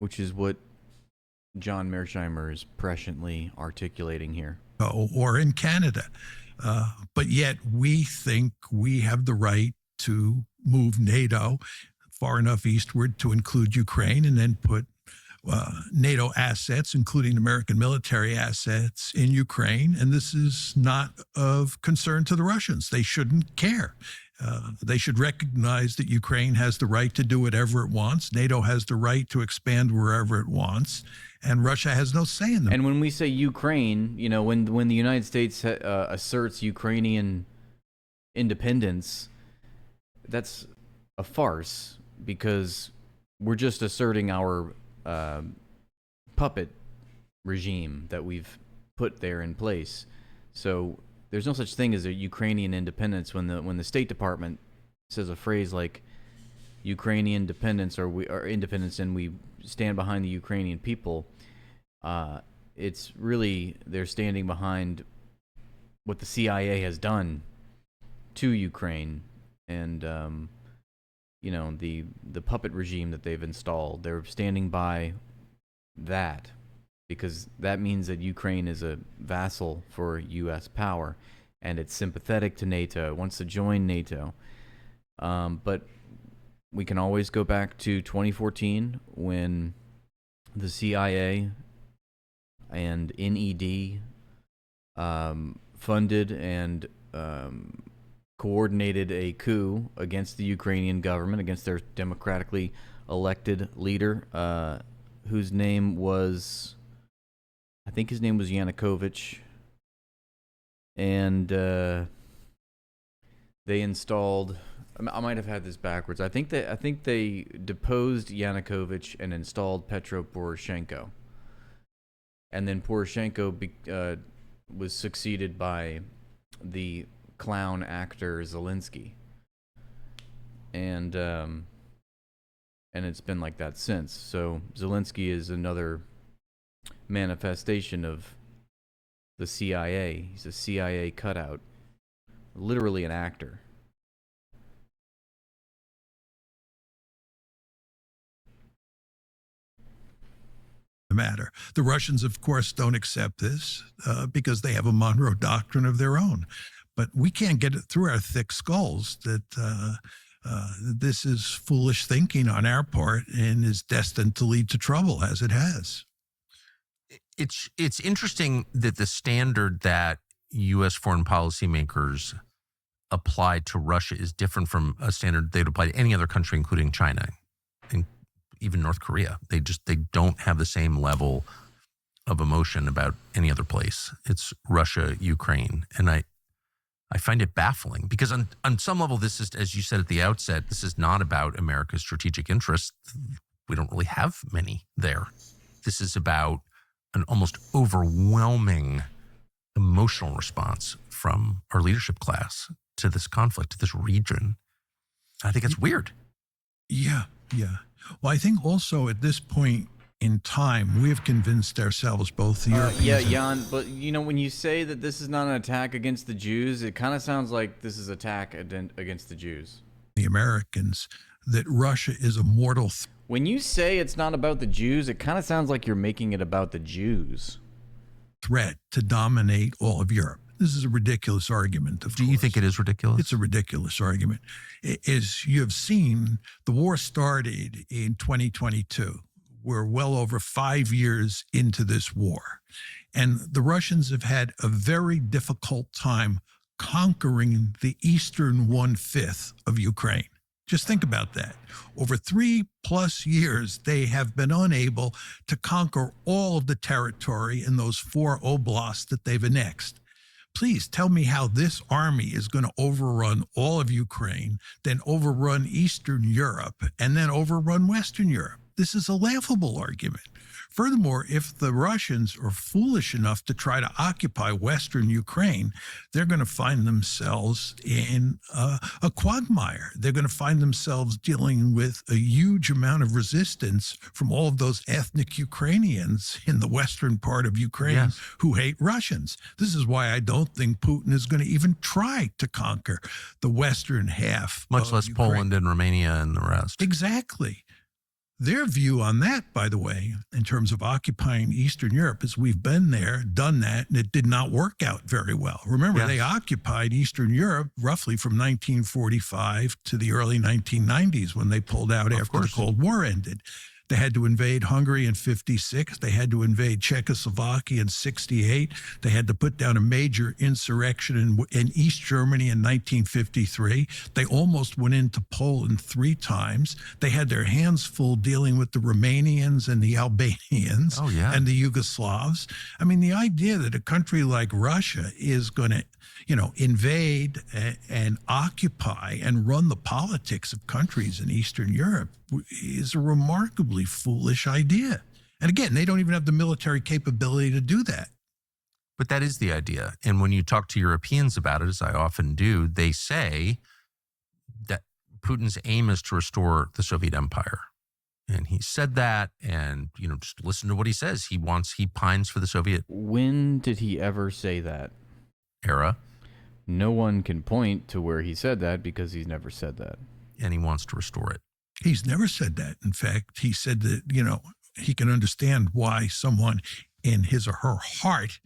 which is what John Mearsheimer is presciently articulating here. Or in Canada. But yet we think we have the right to move NATO far enough eastward to include Ukraine and then put NATO assets, including American military assets, in Ukraine. And this is not of concern to the Russians. They shouldn't care. They should recognize that Ukraine has the right to do whatever it wants. NATO has the right to expand wherever it wants. And Russia has no say in them. And when we say Ukraine, you know, when the United States asserts Ukrainian independence, that's a farce, because we're just asserting our puppet regime that we've put there in place. So there's no such thing as a Ukrainian independence. When the State Department says a phrase like Ukrainian independence or independence, and we stand behind the Ukrainian people, it's really they're standing behind what the CIA has done to Ukraine, and you know, the puppet regime that they've installed. They're standing by that because that means that Ukraine is a vassal for U.S. power, and it's sympathetic to NATO. It wants to join NATO. But we can always go back to 2014 when the CIA and NED funded and coordinated a coup against the Ukrainian government, against their democratically elected leader, whose name was, I think his name was Yanukovych. And they installed, I might have had this backwards. I think they deposed Yanukovych and installed Petro Poroshenko. And then Poroshenko was succeeded by the clown actor Zelensky. And it's been like that since. So Zelensky is another manifestation of the CIA. He's a CIA cutout. Literally an actor. Matter. The Russians, of course, don't accept this because they have a Monroe Doctrine of their own. But we can't get it through our thick skulls that this is foolish thinking on our part and is destined to lead to trouble, as it has. It's interesting that the standard that U.S. foreign policy makers applied to Russia is different from a standard they'd apply to any other country, including China and even North Korea. They don't have the same level of emotion about any other place. It's Russia, Ukraine. And I find it baffling because on some level, this is, as you said at the outset, this is not about America's strategic interests. We don't really have many there. This is about an almost overwhelming emotional response from our leadership class to this conflict, to this region. I think it's weird. Yeah. Well, I think also at this point in time, we have convinced ourselves, both the Europeans yeah, Jan, but you know, when you say that this is not an attack against the Jews, it kind of sounds like this is an attack against the Jews. The Americans, that Russia is a mortal when you say it's not about the Jews, it kind of sounds like you're making it about the Jews. Threat to dominate all of Europe. This is a ridiculous argument. Do you think it is ridiculous? It's a ridiculous argument. As you have seen, the war started in 2022. We're well over 5 years into this war. And the Russians have had a very difficult time conquering the eastern 1/5 of Ukraine. Just think about that. Over 3+ years, they have been unable to conquer all of the territory in those 4 oblasts that they've annexed. Please tell me how this army is going to overrun all of Ukraine, then overrun Eastern Europe, and then overrun Western Europe. This is a laughable argument. Furthermore, if the Russians are foolish enough to try to occupy Western Ukraine, they're going to find themselves in a quagmire. They're going to find themselves dealing with a huge amount of resistance from all of those ethnic Ukrainians in the western part of Ukraine who hate Russians. This is why I don't think Putin is going to even try to conquer the western half. Much less Ukraine. Poland and Romania and the rest. Exactly. Their view on that, by the way, in terms of occupying Eastern Europe, is we've been there, done that, and it did not work out very well. Remember, they occupied Eastern Europe roughly from 1945 to the early 1990s when they pulled out after the Cold War ended. They had to invade Hungary in 56. They had to invade Czechoslovakia in 68. They had to put down a major insurrection in East Germany in 1953. They almost went into Poland 3 times. They had their hands full dealing with the Romanians and the Albanians and the Yugoslavs. I mean, the idea that a country like Russia is going to, invade and occupy and run the politics of countries in Eastern Europe is a remarkably foolish idea. And again, they don't even have the military capability to do that. But that is the idea. And when you talk to Europeans about it, as I often do, they say that Putin's aim is to restore the Soviet Empire. And he said that, and, just listen to what he says. He pines for the Soviet. When did he ever say that? Era. No one can point to where he said that because he's never said that. And he wants to restore it. He's never said that. In fact, he said that, he can understand why someone in his or her heart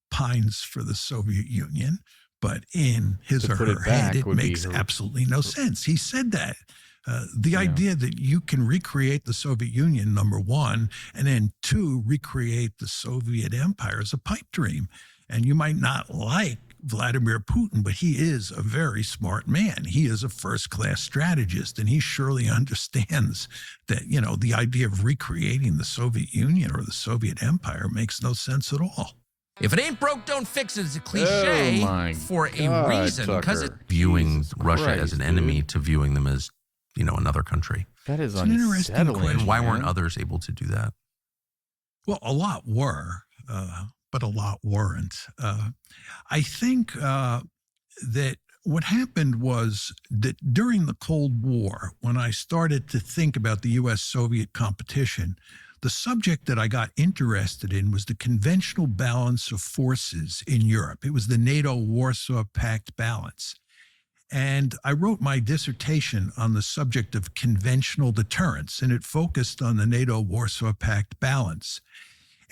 pines for the Soviet Union, but in his or her head, it makes absolutely no sense. He said that. The idea that you can recreate the Soviet Union, number one, and then 2, recreate the Soviet Empire is a pipe dream. And you might not like Vladimir Putin, but he is a very smart man. He is a first-class strategist, and he surely understands that, the idea of recreating the Soviet Union or the Soviet Empire makes no sense at all. If it ain't broke, don't fix it. It's a cliche for a reason, because it's viewing Russia as an enemy to viewing them as, another country. That is an interesting question. Why weren't others able to do that? Well, a lot were. But a lot weren't. I think that what happened was that during the Cold War, when I started to think about the U.S.-Soviet competition, the subject that I got interested in was the conventional balance of forces in Europe. It was the NATO-Warsaw Pact balance. And I wrote my dissertation on the subject of conventional deterrence, and it focused on the NATO-Warsaw Pact balance.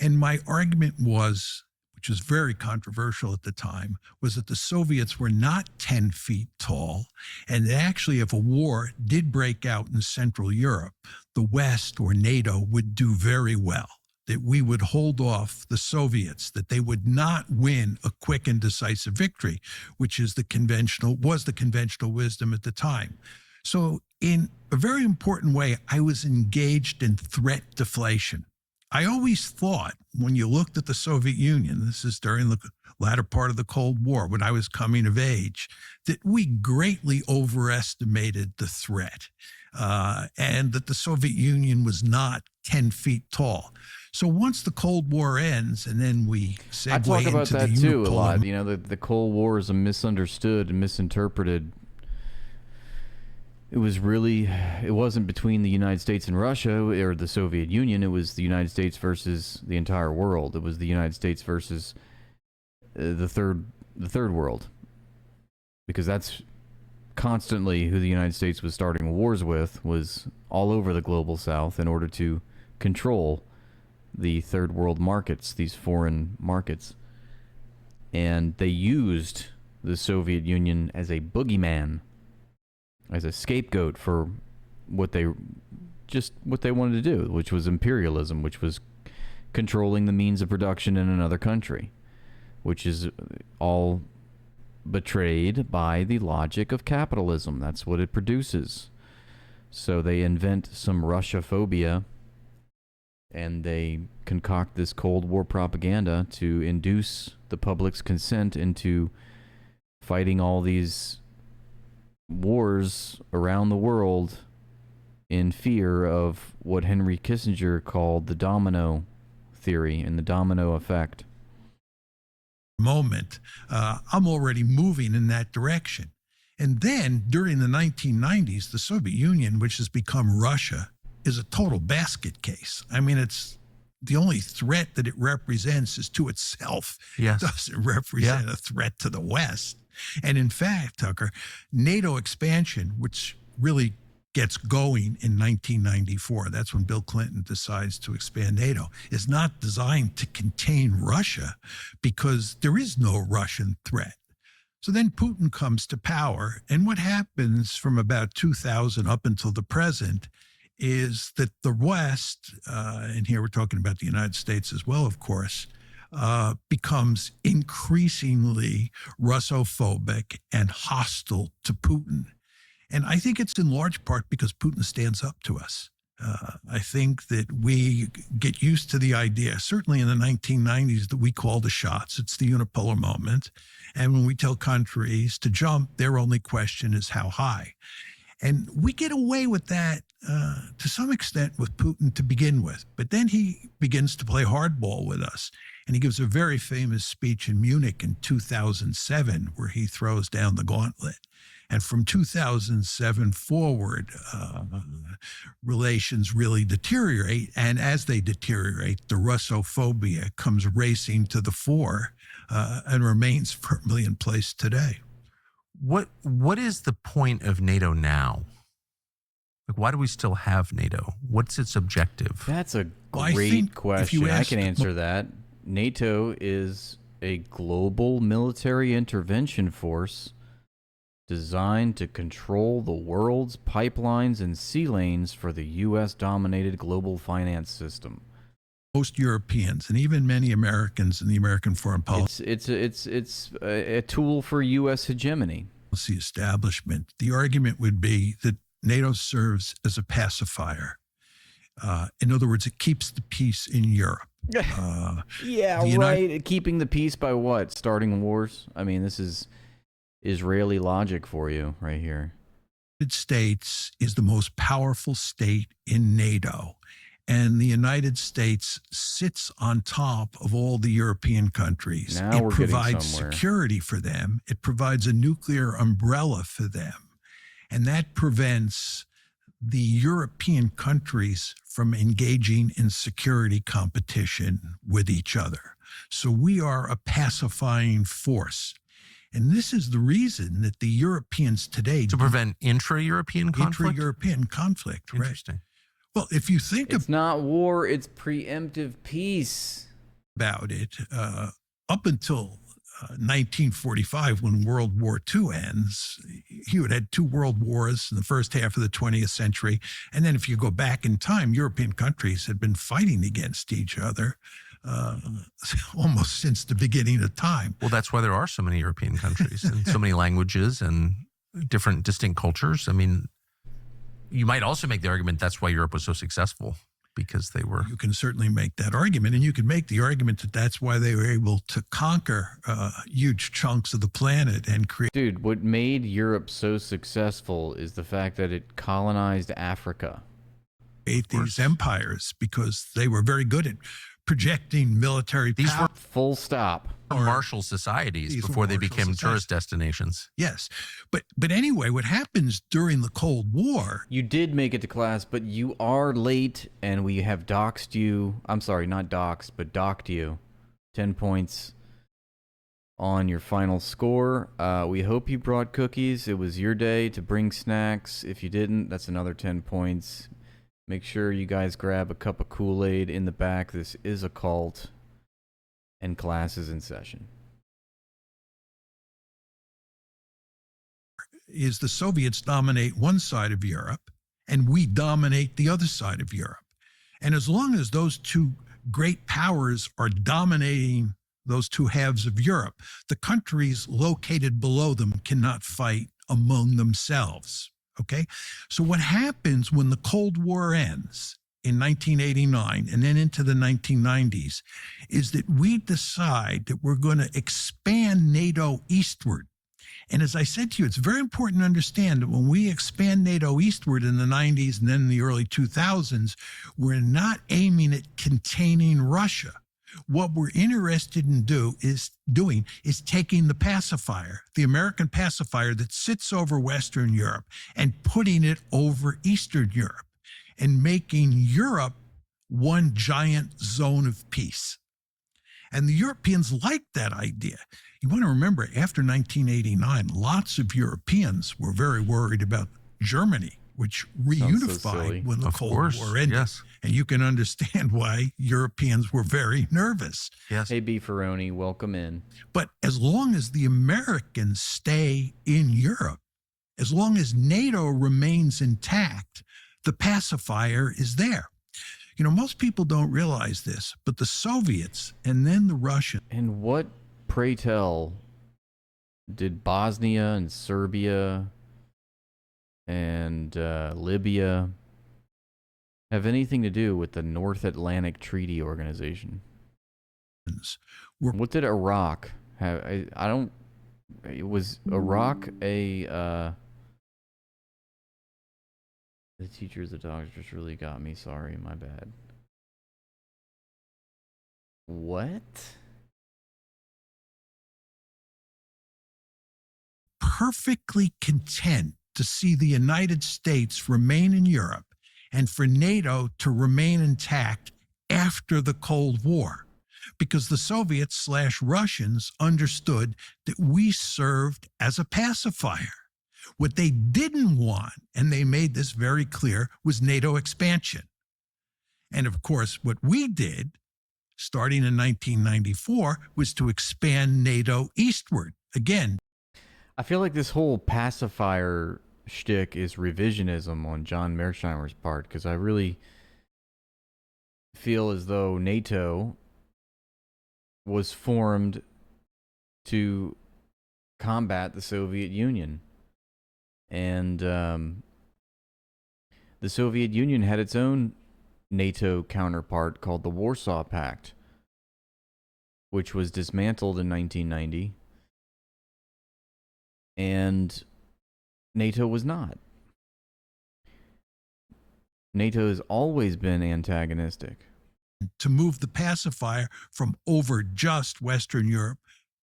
And my argument was, which was very controversial at the time, was that the Soviets were not 10 feet tall, and that actually if a war did break out in Central Europe, the West or NATO would do very well, that we would hold off the Soviets, that they would not win a quick and decisive victory, which was the conventional wisdom at the time. So in a very important way, I was engaged in threat deflation. I always thought when you looked at the Soviet Union, this is during the latter part of the Cold War, when I was coming of age, that we greatly overestimated the threat and that the Soviet Union was not 10 feet tall. So once the Cold War ends and then we segue into the I talk about that too a lot. The Cold War is a misunderstood and misinterpreted. It wasn't between the United States and Russia or the Soviet Union. It was the United States versus the entire world. It was the United States versus the third world, because that's constantly who the United States was starting wars with, was all over the global South in order to control the third world markets, these foreign markets. And they used the Soviet Union as a boogeyman, as a scapegoat for what they wanted to do, which was imperialism, which was controlling the means of production in another country, which is all betrayed by the logic of capitalism. That's what it produces. So they invent some Russia-phobia, and they concoct this Cold War propaganda to induce the public's consent into fighting all these wars around the world in fear of what Henry Kissinger called the domino theory and the domino effect. Moment, I'm already moving in that direction. And then during the 1990s, the Soviet Union, which has become Russia, is a total basket case. I mean, it's the only threat that it represents is to itself. Yes. It doesn't represent a threat to the West. And in fact, Tucker, NATO expansion, which really gets going in 1994, that's when Bill Clinton decides to expand NATO, is not designed to contain Russia because there is no Russian threat. So then Putin comes to power, and what happens from about 2000 up until the present is that the West, and here we're talking about the United States as well, of course, becomes increasingly Russophobic and hostile to Putin. And I think it's in large part because Putin stands up to us. I think that we get used to the idea, certainly in the 1990s, that we call the shots. It's the unipolar moment. And when we tell countries to jump, their only question is how high. And we get away with that to some extent with Putin to begin with. But then he begins to play hardball with us. And he gives a very famous speech in Munich in 2007 where he throws down the gauntlet. And from 2007 forward, relations really deteriorate. And as they deteriorate, the Russophobia comes racing to the fore and remains firmly in place today. What is the point of NATO now? Like, why do we still have NATO? What's its objective? That's a great question. I can answer that. NATO is a global military intervention force designed to control the world's pipelines and sea lanes for the U.S.-dominated global finance system. Most Europeans and even many Americans in the American foreign policy it's a tool for U.S. hegemony. Establishment. The argument would be that NATO serves as a pacifier. In other words, it keeps the peace in Europe. Yeah, right. Keeping the peace by what? Starting wars? I mean, this is Israeli logic for you right here. The United States is the most powerful state in NATO. And the United States sits on top of all the European countries. Now it provides security for them. It provides a nuclear umbrella for them. And that prevents the European countries from engaging in security competition with each other. So we are a pacifying force. And this is the reason that the Europeans today... To prevent intra-European conflict? Intra-European conflict, right. Interesting. Well, if you think it's not war, it's preemptive peace. About it, up until 1945, when World War II ends, you had two world wars in the first half of the 20th century. And then if you go back in time, European countries had been fighting against each other almost since the beginning of time. Well, that's why there are so many European countries and so many languages and different distinct cultures. I mean, you might also make the argument that's why Europe was so successful, because they were... You can certainly make that argument, and you can make the argument that that's why they were able to conquer huge chunks of the planet and create... Dude, what made Europe so successful is the fact that it colonized Africa. These empires, because they were very good at projecting military power. These were full stop. Martial societies before they became tourist destinations. Yes. But anyway, what happens during the Cold War... You did make it to class, but you are late, and we have doxed you. I'm sorry, not doxed, but docked you. 10 points on your final score. We hope you brought cookies. It was your day to bring snacks. If you didn't, that's another 10 points. Make sure you guys grab a cup of Kool-Aid in the back. This is a cult. And class is in session. Is the Soviets dominate one side of Europe, and we dominate the other side of Europe. And as long as those two great powers are dominating those two halves of Europe, the countries located below them cannot fight among themselves. Okay? So what happens when the Cold War ends in 1989 and then into the 1990s is that we decide that we're going to expand NATO eastward. And as I said to you, it's very important to understand that when we expand NATO eastward in the 90s and then in the early 2000s, we're not aiming at containing Russia. What we're interested in doing is taking the pacifier, the American pacifier that sits over Western Europe, and putting it over Eastern Europe, and making Europe one giant zone of peace. And the Europeans liked that idea. You want to remember, after 1989, lots of Europeans were very worried about Germany, which Sounds so reunified silly. when the Of Cold course, War ended. yes. And you can understand why Europeans were very nervous. Yes. Hey, Beefaroni, welcome in. But as long as the Americans stay in Europe, as long as NATO remains intact, the pacifier is there. You know, most people don't realize this, but the Soviets and then the Russians. And what, pray tell, did Bosnia and Serbia and Libya have anything to do with the North Atlantic Treaty Organization? Were What did Iraq have? I don't. Was Iraq a? The teachers, the dogs just really got me. Sorry, my bad. What? perfectly content to see the United States remain in Europe and for NATO to remain intact after the Cold War, because the Soviets/Russians understood that we served as a pacifier. What they didn't want, and they made this very clear, was NATO expansion. And of course, what we did, starting in 1994, was to expand NATO eastward. Again, I feel like this whole pacifier shtick is revisionism on John Mearsheimer's part, because I really feel as though NATO was formed to combat the Soviet Union. And the Soviet Union had its own NATO counterpart called the Warsaw Pact, which was dismantled in 1990. And NATO was not. NATO has always been antagonistic. to move the pacifier from over just Western Europe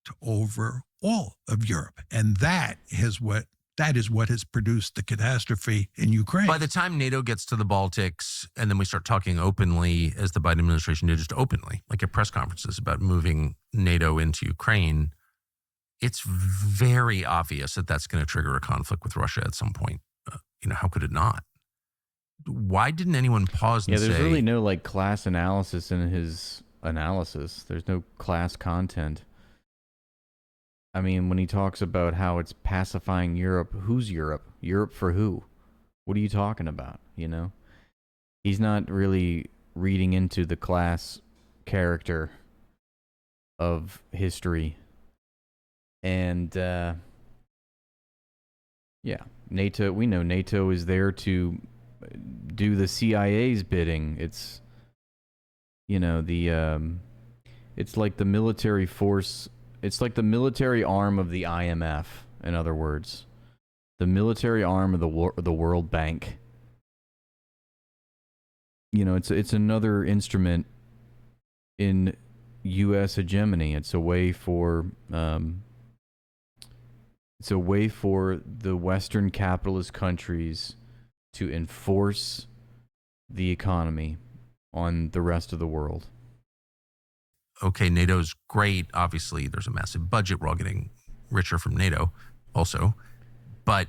to over all of Europe. And that is what has produced the catastrophe in Ukraine. By the time NATO gets to the Baltics, and then we start talking openly, as the Biden administration did, just openly, like at press conferences about moving NATO into Ukraine, it's very obvious that that's going to trigger a conflict with Russia at some point. How could it not? Why didn't anyone pause and Yeah, there's say, really no like class analysis in his analysis. There's no class content. I mean, when he talks about how it's pacifying Europe, who's Europe? Europe for who? What are you talking about? He's not really reading into the class character of history. And NATO, we know NATO is there to do the CIA's bidding. It's it's like the military force. It's like the military arm of the IMF, in other words. The military arm of the World Bank. It's another instrument in U.S. hegemony. It's a way for the Western capitalist countries to enforce the economy on the rest of the world. okay, NATO's great. Obviously, there's a massive budget. We're all getting richer from NATO also. But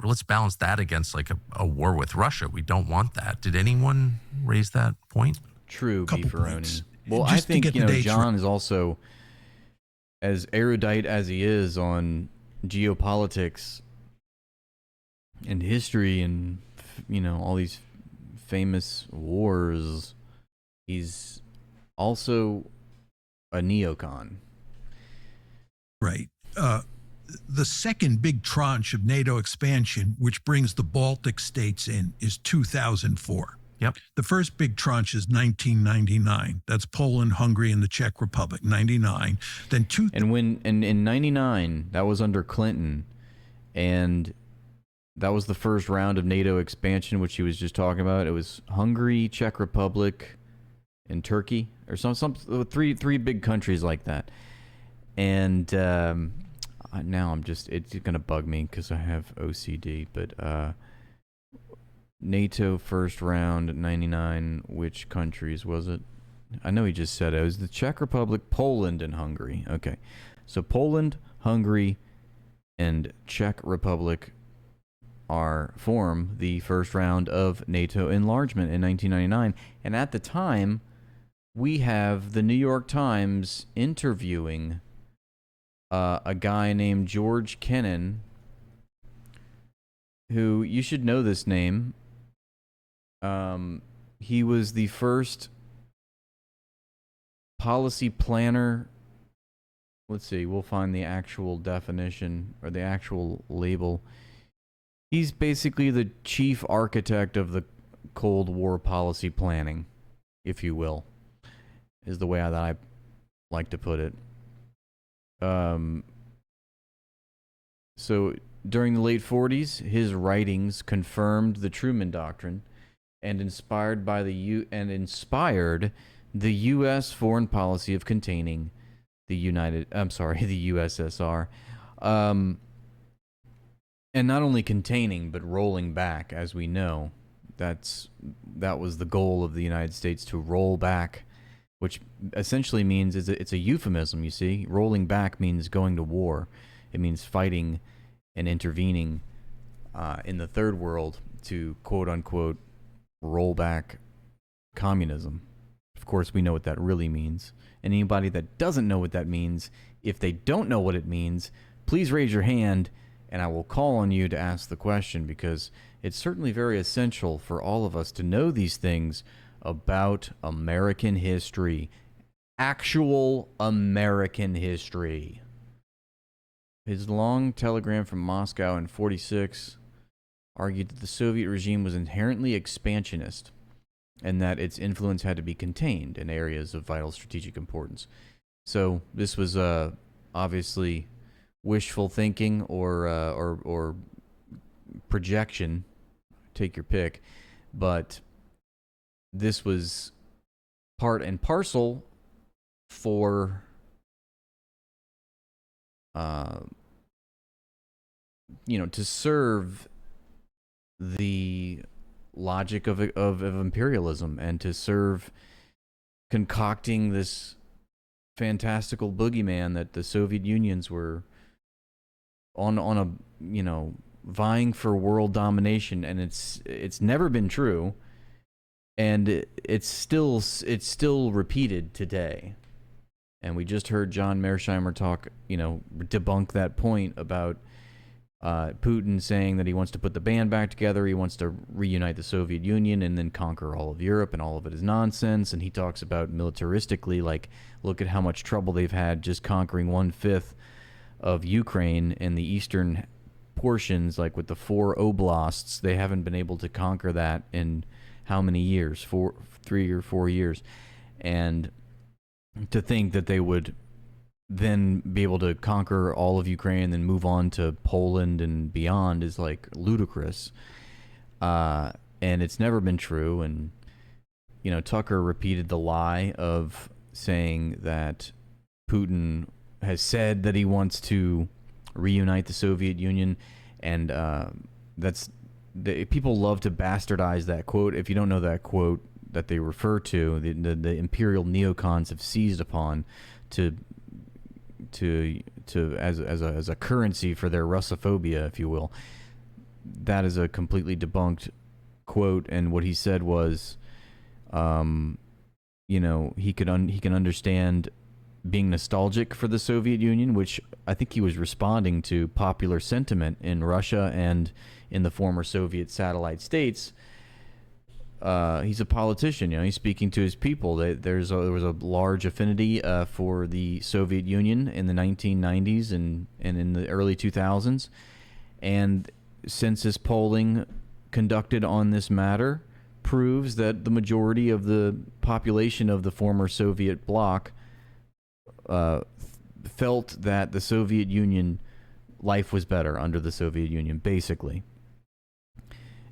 let's balance that against like a war with Russia. We don't want that. Did anyone raise that point? True, Couple Beefaroni. points. Well, Just I to think, get the dates John right. is also, as erudite as he is on geopolitics and history and, all these famous wars, he's also a neocon. Right. The second big tranche of NATO expansion, which brings the Baltic states in, is 2004. Yep. The first big tranche is 1999. That's Poland, Hungary, and the Czech Republic. 99. Then In 99, that was under Clinton, and that was the first round of NATO expansion, which he was just talking about. It was Hungary, Czech Republic, and Turkey, or some three big countries like that. And now it's gonna bug me because I have OCD. But NATO first round 99. Which countries was it? I know he just said it. It was the Czech Republic, Poland, and Hungary. Okay, so Poland, Hungary, and Czech Republic form the first round of NATO enlargement in 1999. And at the time, we have the New York Times interviewing a guy named George Kennan, who you should know this name. He was the first policy planner. Let's see, we'll find the actual definition or the actual label. He's basically the chief architect of the Cold War policy planning, if you will, is the way that I like to put it. So during the late 40s, his writings confirmed the Truman Doctrine and inspired the U.S. foreign policy of containing the USSR. And not only containing, but rolling back, as we know. That was the goal of the United States, to roll back, which essentially means it's a euphemism, you see. Rolling back means going to war. It means fighting and intervening in the third world to, quote-unquote, roll back communism. Of course, we know what that really means. And anybody that doesn't know what that means, if they don't know what it means, please raise your hand, and I will call on you to ask the question, because it's certainly very essential for all of us to know these things about American history. Actual American history. His long telegram from Moscow in 1946 argued that the Soviet regime was inherently expansionist and that its influence had to be contained in areas of vital strategic importance. So this was obviously wishful thinking or projection, take your pick, but this was part and parcel for to serve the logic of imperialism and to serve concocting this fantastical boogeyman that the Soviet Unions were on a vying for world domination, and it's never been true, and it's still repeated today. And we just heard John Mearsheimer debunk that point about Putin saying that he wants to put the band back together, he wants to reunite the Soviet Union and then conquer all of Europe, and all of it is nonsense. And he talks about militaristically, like, look at how much trouble they've had just conquering 1/5 of Ukraine and the eastern portions, like with the 4 oblasts. They haven't been able to conquer that in how many years? 3 or 4 years. And to think that they would then be able to conquer all of Ukraine and then move on to Poland and beyond is like ludicrous. And it's never been true. And, Tucker repeated the lie of saying that Putin has said that he wants to reunite the Soviet Union. And people love to bastardize that quote. If you don't know that quote that they refer to, the imperial neocons have seized upon as a currency for their Russophobia, if you will. That is a completely debunked quote, and what he said was, he can understand being nostalgic for the Soviet Union, which I think he was responding to popular sentiment in Russia and in the former Soviet satellite states. He's a politician, he's speaking to his people. There was a large affinity for the Soviet Union in the 1990s and in the early 2000s. And census polling conducted on this matter proves that the majority of the population of the former Soviet bloc felt that the Soviet Union, life was better under the Soviet Union, basically.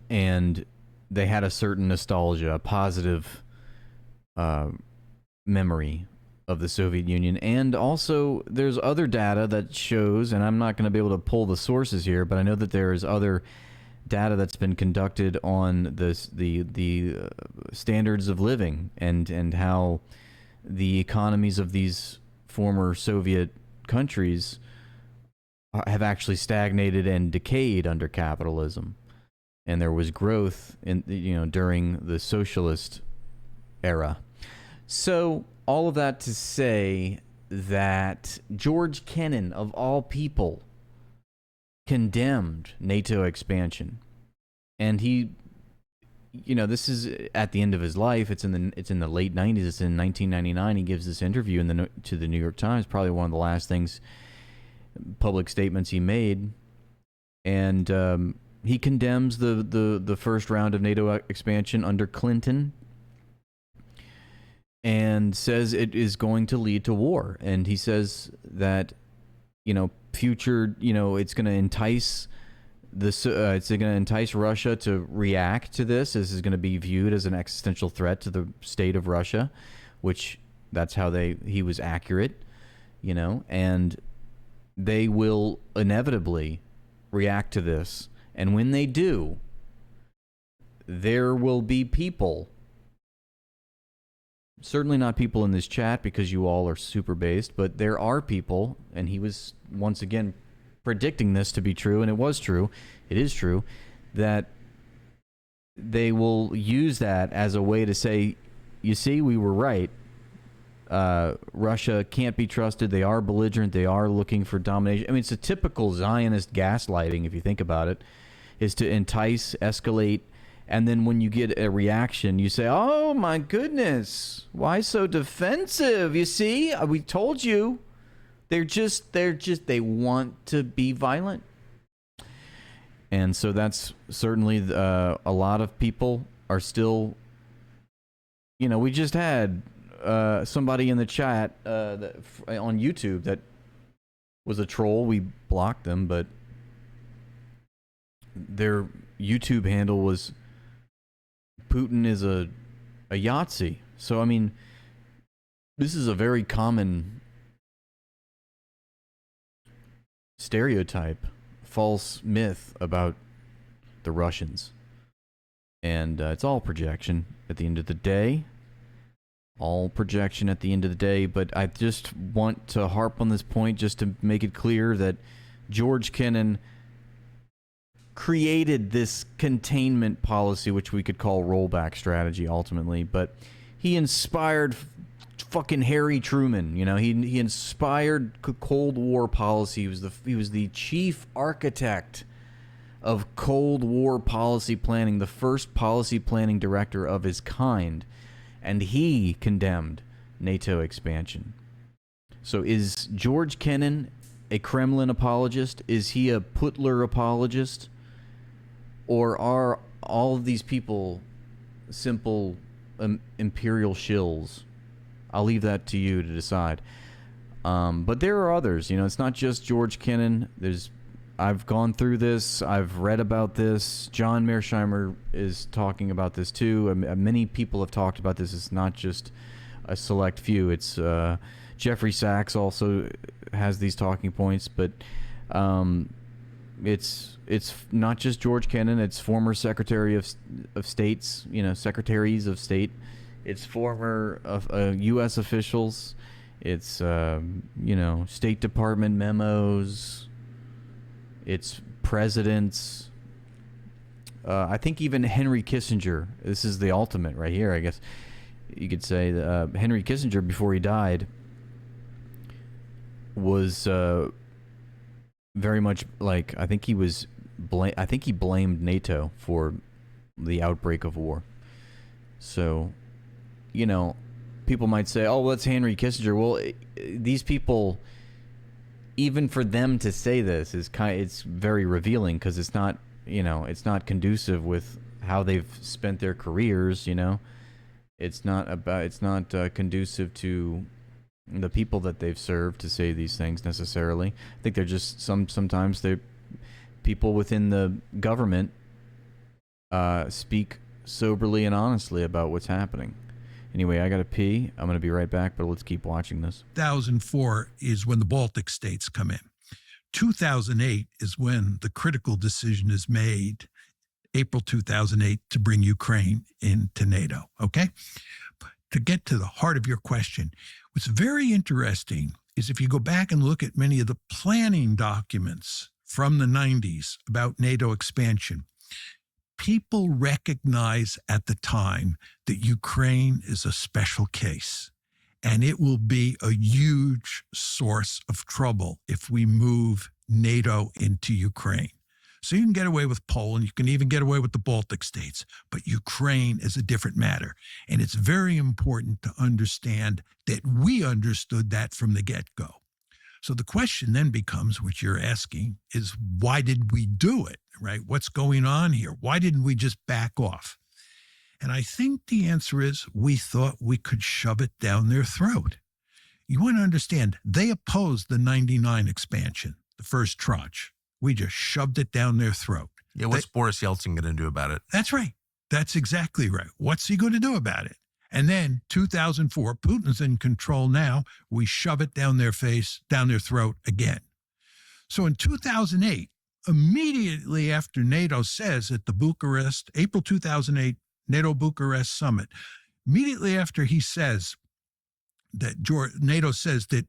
And they had a certain nostalgia, a positive memory of the Soviet Union. And also, there's other data that shows, and I'm not going to be able to pull the sources here, but I know that there is other data that's been conducted on the standards of living and how the economies of these former Soviet countries have actually stagnated and decayed under capitalism. and there was growth in during the socialist era. So all of that to say that George Kennan, of all people, condemned NATO expansion, and he, this is at the end of his life. It's in the late 90s. It's in 1999. He gives this interview to the New York Times, probably one of the last public statements he made, and he condemns the first round of NATO expansion under Clinton, and says it is going to lead to war. And he says that future, it's going to entice Russia to react to this. This is going to be viewed as an existential threat to the state of Russia, which that's how he was accurate, and they will inevitably react to this. And when they do, there will be people, certainly not people in this chat because you all are super based, but there are people, and he was once again predicting this to be true, and it was true, it is true, that they will use that as a way to say, you see, we were right. Russia can't be trusted. They are belligerent. They are looking for domination. I mean, it's a typical Zionist gaslighting, if you think about it, is to entice, escalate, and then when you get a reaction, you say, oh my goodness, why so defensive? You see, we told you. They want to be violent. And so that's certainly a lot of people are still, we just had somebody in the chat on YouTube that was a troll. We blocked them, but their YouTube handle was Putin is a Yahtzee. So, I mean, this is a very common stereotype, false myth about the Russians. And it's all projection at the end of the day. All projection at the end of the day. But I just want to harp on this point just to make it clear that George Kennan created this containment policy, which we could call rollback strategy ultimately, but he inspired fucking Harry Truman. He inspired Cold War policy. He was the chief architect of Cold War policy planning, the first policy planning director of his kind, and he condemned NATO expansion. So is George Kennan a Kremlin apologist? Is he a Putler apologist? Or are all of these people simple imperial shills? I'll leave that to you to decide. But there are others. It's not just George Kennan. I've gone through this. I've read about this. John Mearsheimer is talking about this too. Many people have talked about this. It's not just a select few. It's Jeffrey Sachs also has these talking points, but it's not just George Kennan. It's former Secretary of States, secretaries of state. It's former U.S. officials. It's State Department memos. It's presidents. I think even Henry Kissinger. This is the ultimate right here, I guess you could say. Henry Kissinger, before he died, was very much like, I think he blamed NATO for the outbreak of war. So, people might say, "Oh, well, that's Henry Kissinger." Well, these people, even for them to say this, it's very revealing, because it's not, it's not conducive with how they've spent their careers. It's not conducive to the people that they've served to say these things necessarily. I think they're just sometimes they're people within the government speak soberly and honestly about what's happening. Anyway, I gotta pee. I'm gonna be right back, but let's keep watching this. 2004 is when the Baltic states come in. 2008 is when the critical decision is made, April 2008, to bring Ukraine into NATO. Okay? To get to the heart of your question, what's very interesting is if you go back and look at many of the planning documents from the 90s about NATO expansion, people recognize at the time that Ukraine is a special case, and it will be a huge source of trouble if we move NATO into Ukraine. So you can get away with Poland, you can even get away with the Baltic states, but Ukraine is a different matter. And it's very important to understand that we understood that from the get-go. So the question then becomes, which you're asking, is why did we do it, right? What's going on here? Why didn't we just back off? And I think the answer is we thought we could shove it down their throat. You want to understand, they opposed the 99 expansion, the first tranche. We just shoved it down their throat. Yeah, what's Boris Yeltsin going to do about it? That's right. That's exactly right. What's he going to do about it? And then 2004, Putin's in control now. We shove it down their face, down their throat again. So in 2008, immediately after NATO says at the Bucharest, April 2008, NATO Bucharest summit, immediately after he says that NATO says that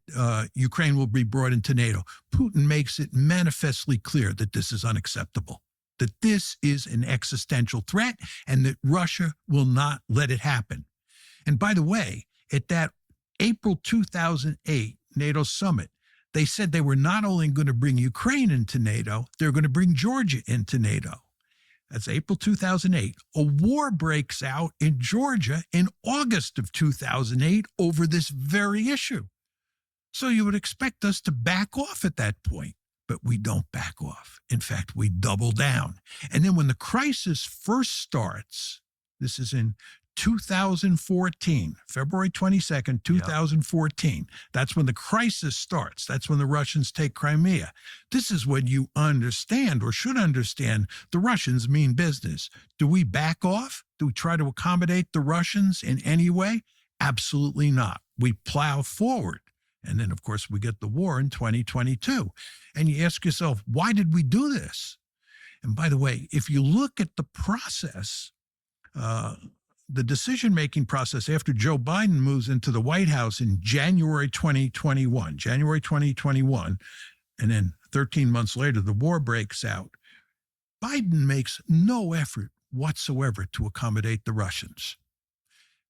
Ukraine will be brought into NATO, Putin makes it manifestly clear that this is unacceptable, that this is an existential threat and that Russia will not let it happen. And by the way, at that April 2008 NATO summit, they said they were not only going to bring Ukraine into NATO, they're going to bring Georgia into NATO. That's April 2008. A war breaks out in Georgia in August of 2008 over this very issue. So you would expect us to back off at that point, but we don't back off. In fact, we double down. And then when the crisis first starts, this is in 2014, February 22nd, 2014. That's when the crisis starts. That's when the Russians take Crimea. This is when you understand, or should understand, the Russians mean business. Do we back off? Do we try to accommodate the Russians in any way? Absolutely not. We plow forward. And then, of course, we get the war in 2022. And you ask yourself, why did we do this? And by the way, if you look at the process, the decision-making process after Joe Biden moves into the White House in January 2021, and then 13 months later, the war breaks out, Biden makes no effort whatsoever to accommodate the Russians.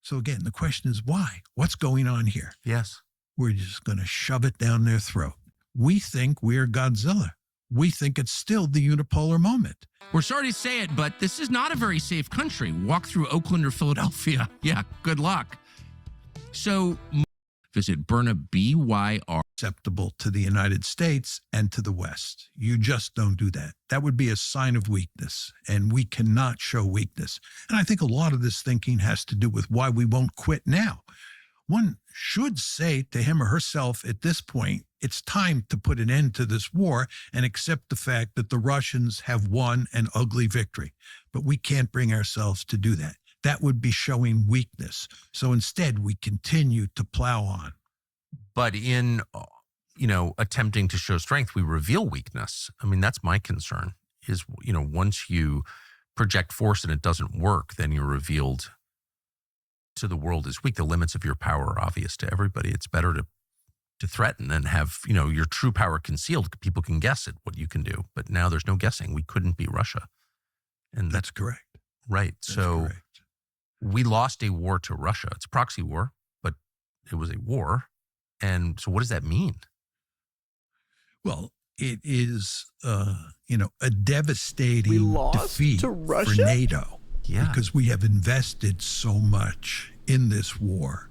So again, the question is why? What's going on here? Yes. We're just going to shove it down their throat. We think we're Godzilla. We think it's still the unipolar moment. We're sorry to say it, but this is not a very safe country. Walk through Oakland or Philadelphia. Yeah, good luck. So visit Berna, BYR. Acceptable to the United States and to the West. You just don't do that. That would be a sign of weakness, and we cannot show weakness. And I think a lot of this thinking has to do with why we won't quit now. One should say to him or herself at this point, it's time to put an end to this war and accept the fact that the Russians have won an ugly victory. But we can't bring ourselves to do that. That would be showing weakness. So instead, we continue to plow on. But in, attempting to show strength, we reveal weakness. I mean, that's my concern is, once you project force and it doesn't work, then you're revealed to the world as weak. The limits of your power are obvious to everybody. It's better to threaten and have, your true power concealed. People can guess at what you can do. But now there's no guessing. We couldn't beat Russia. And that's correct. Right. That's so correct. We lost a war to Russia. It's a proxy war, but it was a war. And so what does that mean? Well, it is, a devastating defeat to Russia? for NATO. Yeah. Because we have invested so much in this war,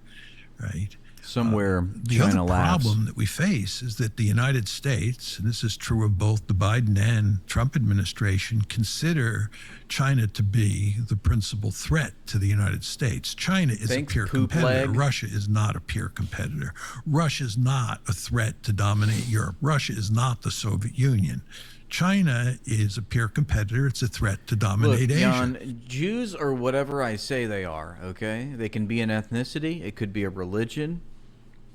right? Somewhere The China other laughs. problem that we face is that the United States, and this is true of both the Biden and Trump administration, consider China to be the principal threat to the United States. China is Thanks, a peer poop competitor. leg. Russia is not a peer competitor. Russia is not a threat to dominate Europe. Russia is not the Soviet Union. China is a peer competitor. It's a threat to dominate Look, Asia. Jan, Jews are whatever I say they are, okay? They can be an ethnicity. It could be a religion.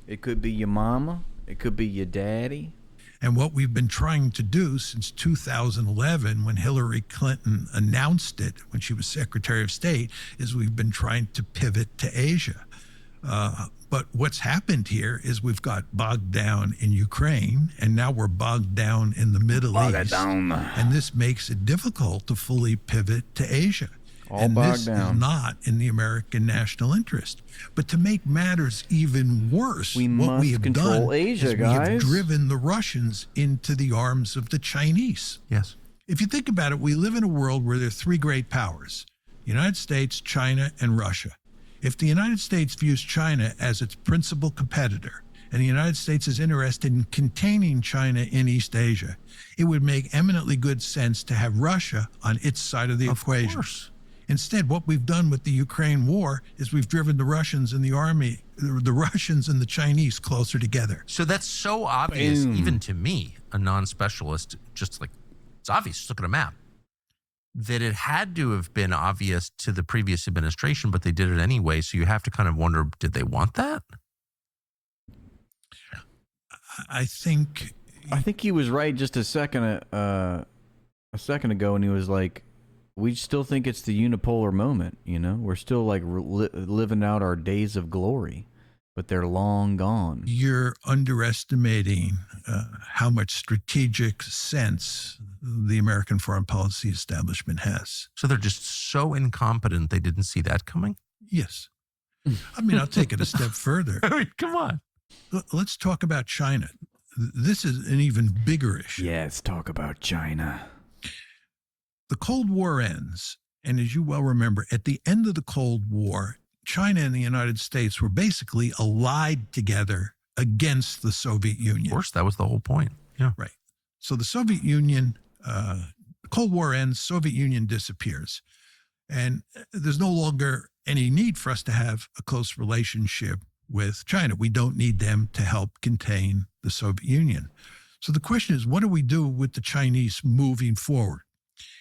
It could be your mama. It could be your daddy. And what we've been trying to do since 2011, when Hillary Clinton announced it, when she was Secretary of State, is we've been trying to pivot to Asia. But what's happened here is we've got bogged down in Ukraine, and now we're bogged down in the Middle East. And this makes it difficult to fully pivot to Asia. This is not in the American national interest. But to make matters even worse, what we have done is we have driven the Russians into the arms of the Chinese. Yes. If you think about it, we live in a world where there are three great powers: the United States, China, and Russia. If the United States views China as its principal competitor, and the United States is interested in containing China in East Asia, it would make eminently good sense to have Russia on its side of the equation. Course. Instead, what we've done with the Ukraine war is we've driven the Russians and the army, the Russians and the Chinese closer together. So that's so obvious, even to me, a non-specialist, just like, it's obvious, just look at a map, that it had to have been obvious to the previous administration, but they did it anyway. So you have to kind of wonder, did they want that? I think he was right just a second ago, and he was like, we still think it's the unipolar moment, you know? We're still like living out our days of glory, but they're long gone. You're underestimating how much strategic sense the American foreign policy establishment has. So they're just so incompetent they didn't see that coming? Yes. I mean, I'll take it a step further. I mean, come on. Let's talk about China. This is an even bigger issue. Yes, talk about China. The Cold War ends, and as you well remember, at the end of the Cold War, China and the United States were basically allied together against the Soviet Union. Of course, that was the whole point. Yeah. Right. So the Soviet Union, the Cold War ends, Soviet Union disappears. And there's no longer any need for us to have a close relationship with China. We don't need them to help contain the Soviet Union. So the question is, what do we do with the Chinese moving forward?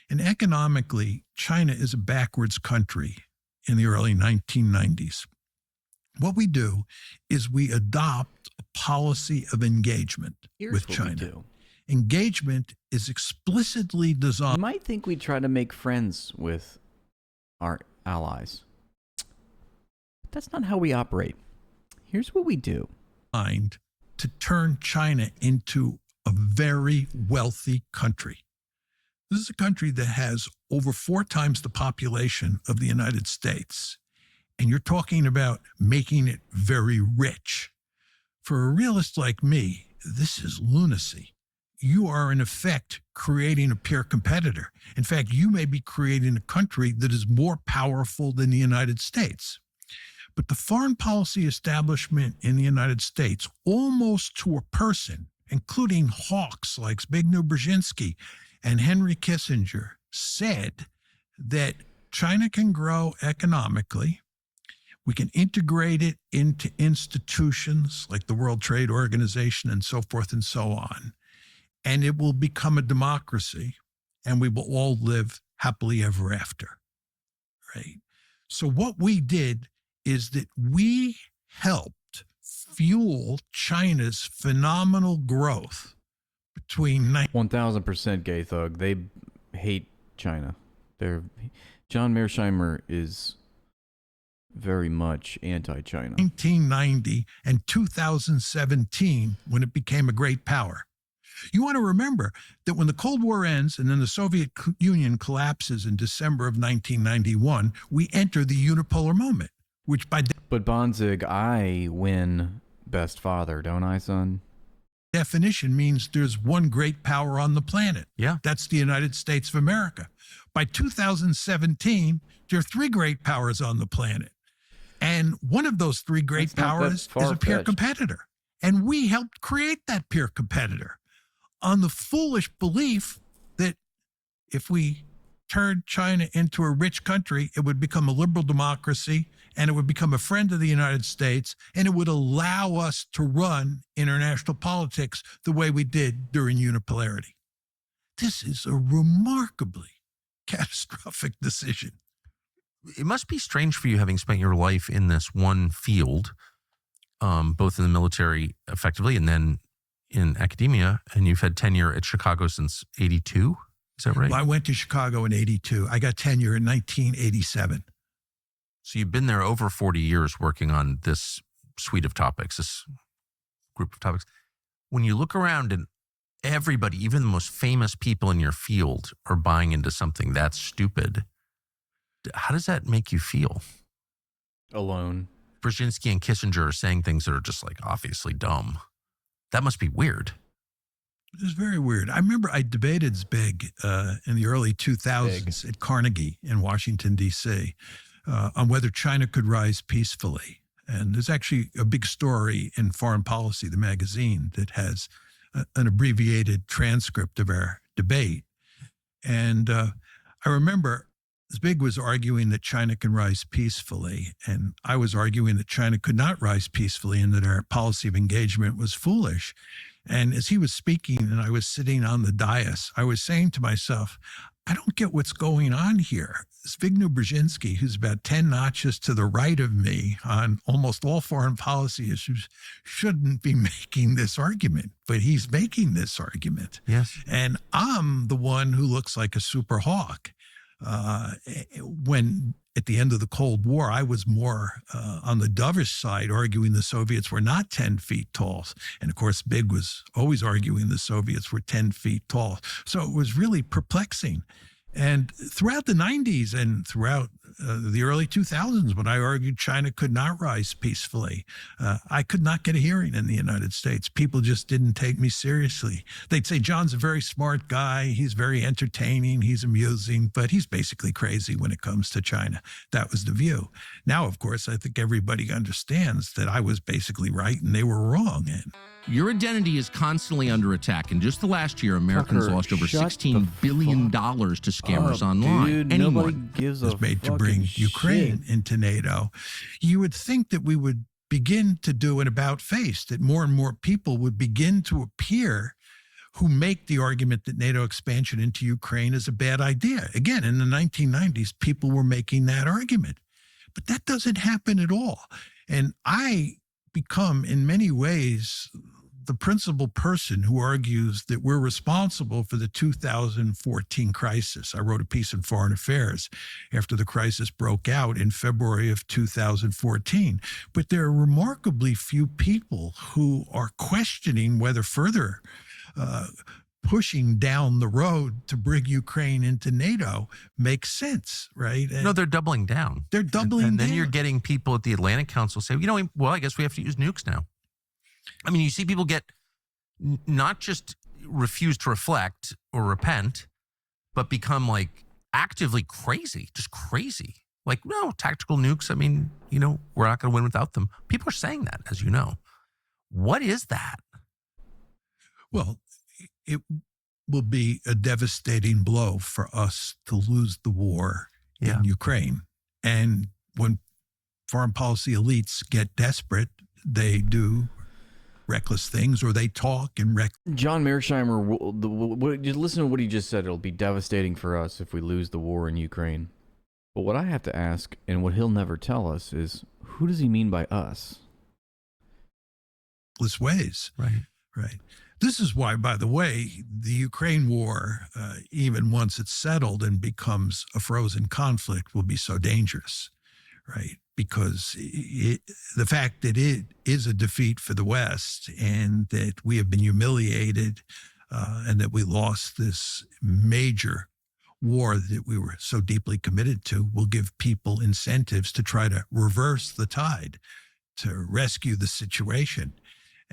And economically, China is a backwards country in the early 1990s. What we do is we adopt a policy of engagement with China. Engagement is explicitly designed. You might think we try to make friends with our allies. But that's not how we operate. Here's what we do. To turn China into a very wealthy country. This is a country that has over 4 times the population of the United States. And you're talking about making it very rich. For a realist like me, this is lunacy. You are, in effect, creating a peer competitor. In fact, you may be creating a country that is more powerful than the United States. But the foreign policy establishment in the United States, almost to a person, including hawks like Zbigniew Brzezinski and Henry Kissinger, said that China can grow economically. We can integrate it into institutions like the World Trade Organization and so forth and so on. And it will become a democracy, and we will all live happily ever after, right? So what we did is that we helped fuel China's phenomenal growth between 1000% gay thug. They hate China. John Mearsheimer is very much anti-China. 1990 and 2017, when it became a great power. You want to remember that when the Cold War ends and then the Soviet Union collapses in December of 1991, we enter the unipolar moment, which by But Bonzig, I win best father, don't I, son? definition means there's one great power on the planet. Yeah. That's the United States of America. By 2017, there are 3 great powers on the planet. And one of those 3 great powers is a peer competitor. And we helped create that peer competitor on the foolish belief that if we turned China into a rich country, it would become a liberal democracy, and it would become a friend of the United States, and it would allow us to run international politics the way we did during unipolarity. This is a remarkably catastrophic decision. It must be strange for you, having spent your life in this one field, both in the military effectively and then in academia, and you've had tenure at Chicago since 82. Is that right? Well, I went to Chicago in 82. I got tenure in 1987. So you've been there over 40 years working on this suite of topics, this group of topics. When you look around and everybody, even the most famous people in your field, are buying into something that's stupid, how does that make you feel? Alone. Brzezinski and Kissinger are saying things that are just like obviously dumb. That must be weird. It was very weird. I remember I debated Zbig in the early 2000s at Carnegie in Washington, D.C., on whether China could rise peacefully. And there's actually a big story in Foreign Policy, the magazine, that has an abbreviated transcript of our debate. And I remember Zbig was arguing that China can rise peacefully, and I was arguing that China could not rise peacefully and that our policy of engagement was foolish. And as he was speaking and I was sitting on the dais, I was saying to myself, I don't get what's going on here. Zbigniew Brzezinski, who's about 10 notches to the right of me on almost all foreign policy issues, shouldn't be making this argument, but he's making this argument. Yes. And I'm the one who looks like a super hawk. When at the end of the Cold War, I was more on the dovish side, arguing the Soviets were not 10 feet tall. And of course, Big was always arguing the Soviets were 10 feet tall. So it was really perplexing. And throughout the 90s and throughout the early 2000s, when I argued China could not rise peacefully, I could not get a hearing in the United States. People just didn't take me seriously. They'd say, John's a very smart guy. He's very entertaining. He's amusing, but he's basically crazy when it comes to China. That was the view. Now, of course, I think everybody understands that I was basically right and they were wrong. And Your identity is constantly under attack. In just the last year, Americans Tucker, lost over shut $16 billion to scammers online. Dude, Anyone. nobody gives a was made to fucking bring Ukraine shit. into NATO. You would think that we would begin to do an about face, that more and more people would begin to appear who make the argument that NATO expansion into Ukraine is a bad idea. Again, in the 1990s, people were making that argument. But that doesn't happen at all. And I become, in many ways, the principal person who argues that we're responsible for the 2014 crisis. I wrote a piece in Foreign Affairs after the crisis broke out in February of 2014. But there are remarkably few people who are questioning whether further pushing down the road to bring Ukraine into NATO makes sense, right? And No, they're doubling down. they're doubling And then down. you're getting people at the Atlantic Council say, well, I guess we have to use nukes now. I mean, you see people get not just refuse to reflect or repent, but become like actively crazy, just crazy. Like, no, tactical nukes. I mean, we're not going to win without them. People are saying that, as you know. What is that? Well, it will be a devastating blow for us to lose the war Yeah. in Ukraine. And when foreign policy elites get desperate, they do reckless things, or they talk and John Mearsheimer, just listen to what he just said. It'll be devastating for us if we lose the war in Ukraine. But what I have to ask, and what he'll never tell us, is who does he mean by us? reckless ways. Right. This is why, by the way, the Ukraine war, even once it's settled and becomes a frozen conflict, will be so dangerous, right? Because the fact that it is a defeat for the West and that we have been humiliated and that we lost this major war that we were so deeply committed to will give people incentives to try to reverse the tide, to rescue the situation.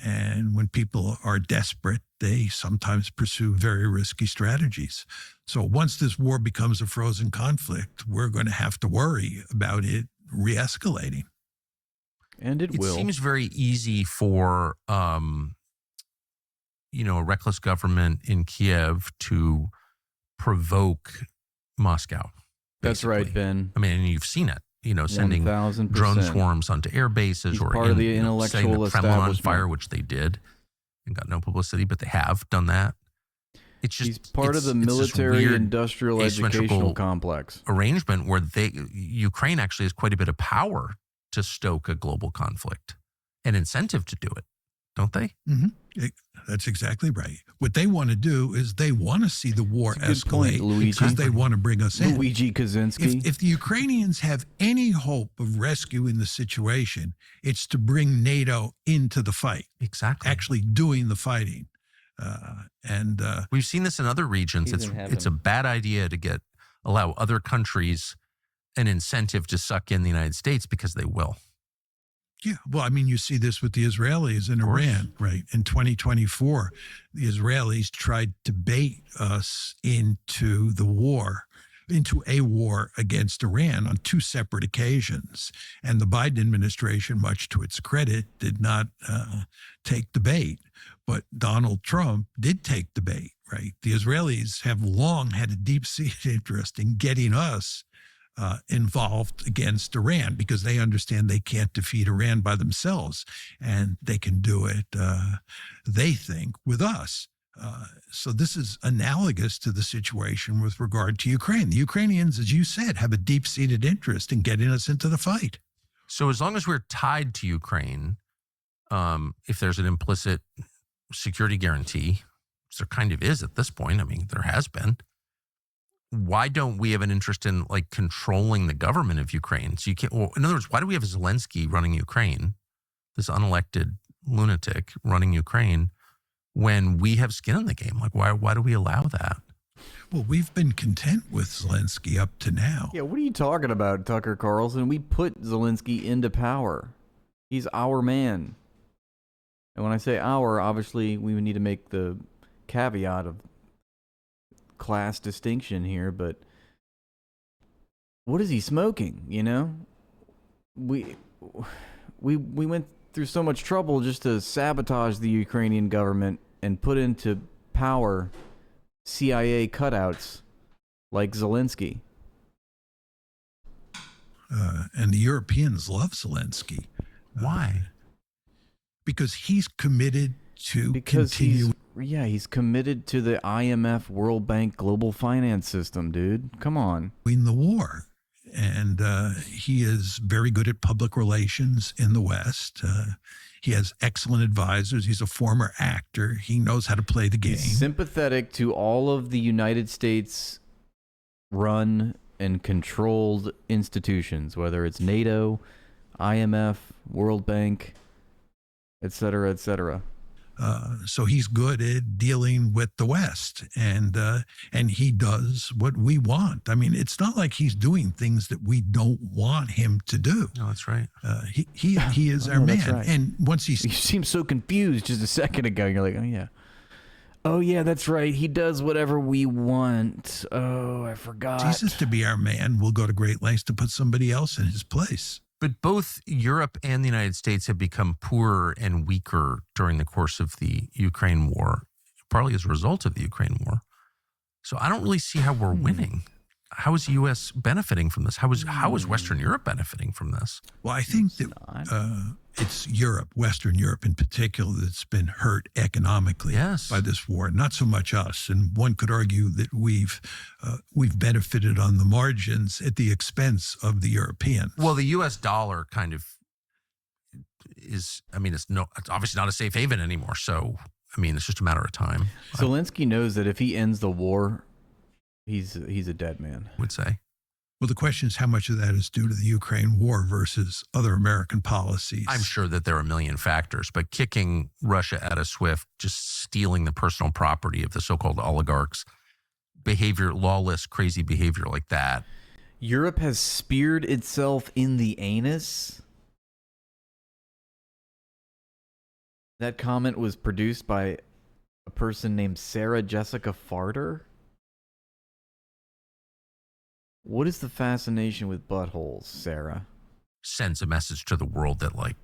And when people are desperate, they sometimes pursue very risky strategies. So once this war becomes a frozen conflict, we're going to have to worry about it re-escalating. And it will. It seems very easy for, a reckless government in Kiev to provoke Moscow. That's right, basically. Ben. I mean, and you've seen it. Sending 1000%. drone swarms onto air bases, He's or part of the setting intellectual the Kremlin on establishment. fire, which they did and got no publicity, but they have done that. It's just He's part of the it's this military weird industrial asymmetrical educational complex. arrangement where Ukraine actually has quite a bit of power to stoke a global conflict, an incentive to do it. don't they? That's exactly right. What they want to do is they want to see the war That's a good point, escalate Luigi. because they want to bring us in. Luigi Kaczynski. If the Ukrainians have any hope of rescuing the situation, it's to bring NATO into the fight, Exactly. actually doing the fighting. We've seen this in other regions. He's in heaven. It's a bad idea to allow other countries an incentive to suck in the United States because they will. Yeah, well, I mean, you see this with the Israelis in Iran, right? In 2024, the Israelis tried to bait us into a war against Iran on 2 separate occasions. And the Biden administration, much to its credit, did not take the bait. But Donald Trump did take the bait, right? The Israelis have long had a deep-seated interest in getting us involved against Iran because they understand they can't defeat Iran by themselves, and they can do it, they think, with us. So this is analogous to the situation with regard to Ukraine. The Ukrainians, as you said, have a deep-seated interest in getting us into the fight. So as long as we're tied to Ukraine, if there's an implicit security guarantee, which there kind of is at this point, I mean, there has been, why don't we have an interest in like controlling the government of Ukraine? So you can't, well, in other words, why do we have Zelensky running Ukraine, this unelected lunatic running Ukraine, when we have skin in the game? Like, why do we allow that? Well, we've been content with Zelensky up to now. Yeah, what are you talking about, Tucker Carlson? We put Zelensky into power. He's our man. And when I say our, obviously we would need to make the caveat of class distinction here, but what is he smoking, you know? We went through so much trouble just to sabotage the Ukrainian government and put into power CIA cutouts like Zelensky. And the Europeans love Zelensky. Why? Because he's committed to continue. He's committed to the IMF, World Bank, global finance system, dude. Come on. Win the war. And he is very good at public relations in the West. He has excellent advisors. He's a former actor. He knows how to play the game. He's sympathetic to all of the United States run and controlled institutions, whether it's NATO, IMF, World Bank, et cetera, et cetera. So he's good at dealing with the West, and he does what we want. I mean, it's not like he's doing things that we don't want him to do. No, that's right. He is our man. Right. And once You seemed so confused just a second ago. You're like, oh yeah, that's right. He does whatever we want. Oh, I forgot. ceases to be our man, we'll go to great lengths to put somebody else in his place. But both Europe and the United States have become poorer and weaker during the course of the Ukraine war, partly as a result of the Ukraine war. So I don't really see how we're winning. How is the U.S. benefiting from this? How is Western Europe benefiting from this? Well, I think that it's Europe, Western Europe in particular, that's been hurt economically by this war, not so much us. And one could argue that we've benefited on the margins at the expense of the Europeans. Well, the U.S. dollar kind of is, I mean, it's obviously not a safe haven anymore. So, I mean, it's just a matter of time. Zelensky knows that if he ends the war, he's a dead man. I would say. Well, the question is how much of that is due to the Ukraine war versus other American policies. I'm sure that there are a million factors, but kicking Russia out of SWIFT, just stealing the personal property of the so-called oligarchs, lawless, crazy behavior like that. Europe has speared itself in the anus. That comment was produced by a person named Sarah Jessica Farter. What is the fascination with buttholes, Sarah? Sends a message to the world that, like,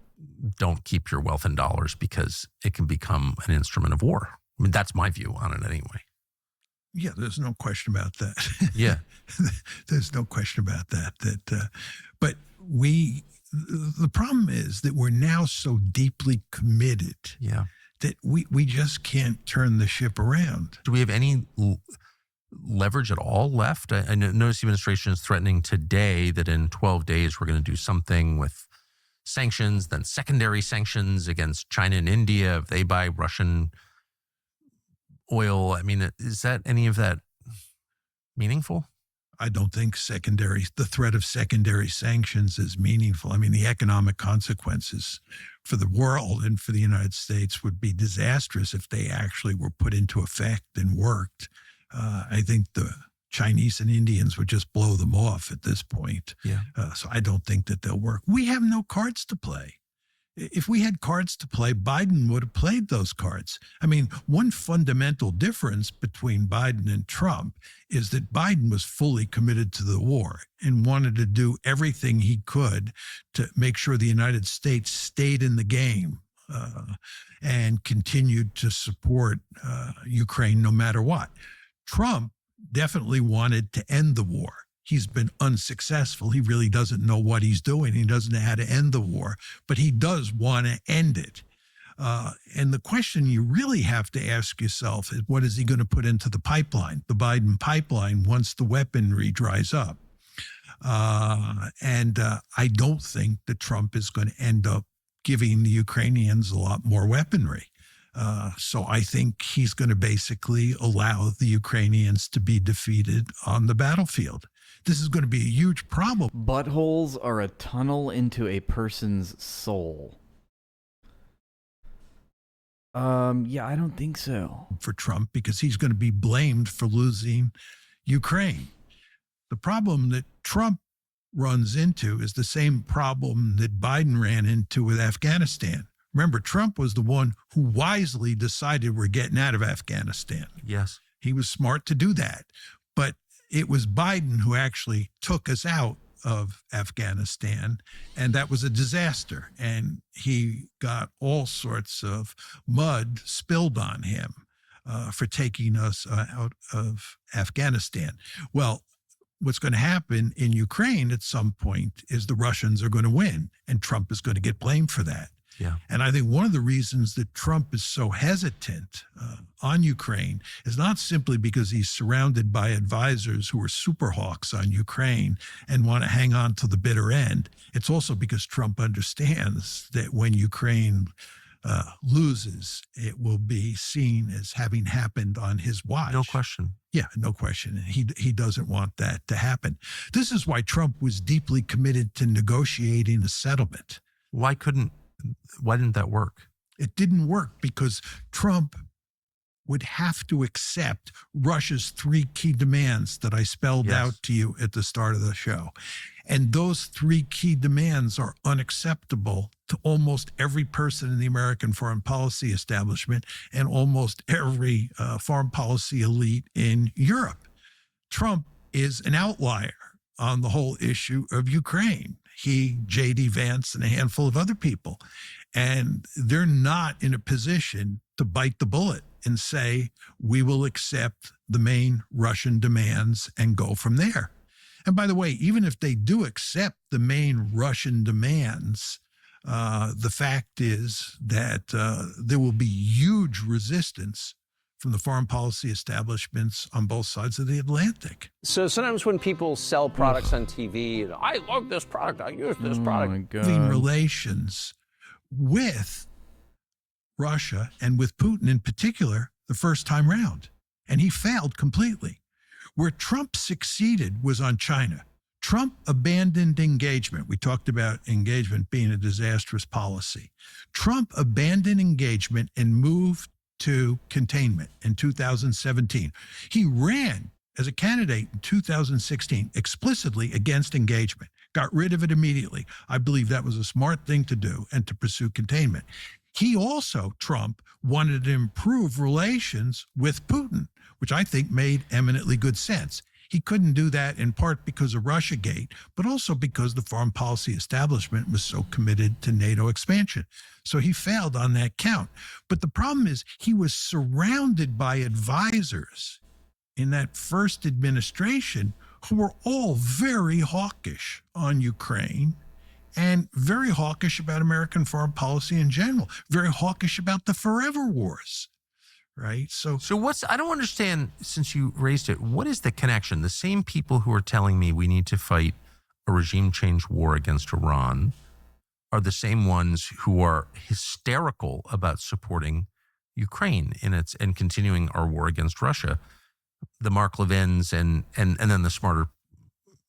don't keep your wealth in dollars because it can become an instrument of war. I mean, that's my view on it anyway. Yeah, there's no question about that. Yeah. There's no question about that. But the problem is that we're now so deeply committed that we just can't turn the ship around. Do we have any leverage at all left? I notice the administration is threatening today that in 12 days we're going to do something with sanctions, then secondary sanctions against China and India if they buy Russian oil. I mean, is that any of that meaningful? I don't think the threat of secondary sanctions is meaningful. I mean, the economic consequences for the world and for the United States would be disastrous if they actually were put into effect and worked. I think the Chinese and Indians would just blow them off at this point. Yeah. So I don't think that they'll work. We have no cards to play. If we had cards to play, Biden would have played those cards. I mean, one fundamental difference between Biden and Trump is that Biden was fully committed to the war and wanted to do everything he could to make sure the United States stayed in the game and continued to support Ukraine no matter what. Trump definitely wanted to end the war. He's been unsuccessful. He really doesn't know what he's doing. He doesn't know how to end the war, but he does want to end it. And the question you really have to ask yourself is, what is he going to put into the pipeline, the Biden pipeline, once the weaponry dries up? And I don't think that Trump is going to end up giving the Ukrainians a lot more weaponry. So I think he's going to basically allow the Ukrainians to be defeated on the battlefield. This is going to be a huge problem. Buttholes are a tunnel into a person's soul. Yeah, I don't think so. For Trump, because he's going to be blamed for losing Ukraine. The problem that Trump runs into is the same problem that Biden ran into with Afghanistan. Remember, Trump was the one who wisely decided we're getting out of Afghanistan. Yes. He was smart to do that. But it was Biden who actually took us out of Afghanistan, and that was a disaster. And he got all sorts of mud spilled on him for taking us out of Afghanistan. Well, what's going to happen in Ukraine at some point is the Russians are going to win, and Trump is going to get blamed for that. Yeah. And I think one of the reasons that Trump is so hesitant on Ukraine is not simply because he's surrounded by advisors who are super hawks on Ukraine and want to hang on to the bitter end. It's also because Trump understands that when Ukraine loses, it will be seen as having happened on his watch. No question. Yeah, no question. He doesn't want that to happen. This is why Trump was deeply committed to negotiating a settlement. Why didn't that work? It didn't work because Trump would have to accept Russia's three key demands that I spelled out to you at the start of the show. And those three key demands are unacceptable to almost every person in the American foreign policy establishment and almost every foreign policy elite in Europe. Trump is an outlier on the whole issue of Ukraine. He, J.D. Vance, and a handful of other people. And they're not in a position to bite the bullet and say, we will accept the main Russian demands and go from there. And by the way, even if they do accept the main Russian demands, the fact is that there will be huge resistance from the foreign policy establishments on both sides of the Atlantic. So sometimes when people sell products on TV, I love this product, I use this product. My God. Having relations with Russia and with Putin in particular the first time round. And he failed completely. Where Trump succeeded was on China. Trump abandoned engagement. We talked about engagement being a disastrous policy. Trump abandoned engagement and moved to containment in 2017. He ran as a candidate in 2016 explicitly against engagement, got rid of it immediately. I believe that was a smart thing to do and to pursue containment. He also, Trump, wanted to improve relations with Putin, which I think made eminently good sense. He couldn't do that in part because of Russiagate, but also because the foreign policy establishment was so committed to NATO expansion. So he failed on that count. But the problem is he was surrounded by advisors in that first administration who were all very hawkish on Ukraine and very hawkish about American foreign policy in general, very hawkish about the forever wars. Right. So I don't understand, since you raised it, what is the connection? The same people who are telling me we need to fight a regime change war against Iran are the same ones who are hysterical about supporting Ukraine in its and continuing our war against Russia. The Mark Levins and then the smarter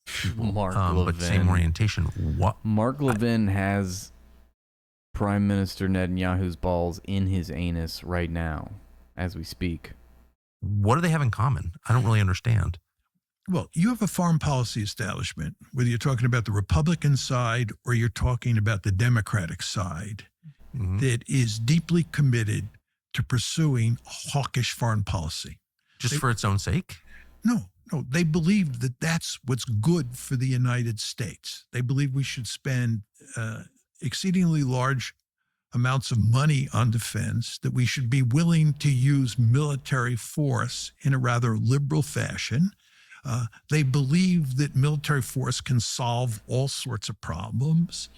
people, Mark but same Levin. orientation. What? Mark Levin has Prime Minister Netanyahu's balls in his anus right now, as we speak. What do they have in common? I don't really understand. Well, you have a foreign policy establishment, whether you're talking about the Republican side or you're talking about the Democratic side, that is deeply committed to pursuing a hawkish foreign policy. Just for its own sake? No, they believe that that's what's good for the United States. They believe we should spend exceedingly large amounts of money on defense, that we should be willing to use military force in a rather liberal fashion. They believe that military force can solve all sorts of problems.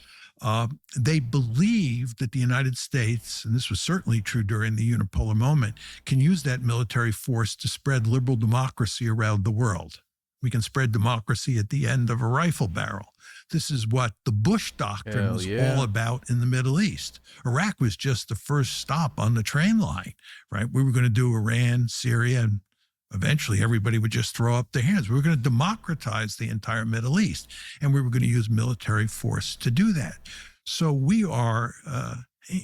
They believe that the United States, and this was certainly true during the unipolar moment, can use that military force to spread liberal democracy around the world. We can spread democracy at the end of a rifle barrel. This is what the Bush Doctrine was all about in the Middle East. Iraq was just the first stop on the train line, right? We were going to do Iran, Syria, and eventually everybody would just throw up their hands. We were going to democratize the entire Middle East, and we were going to use military force to do that. So we are,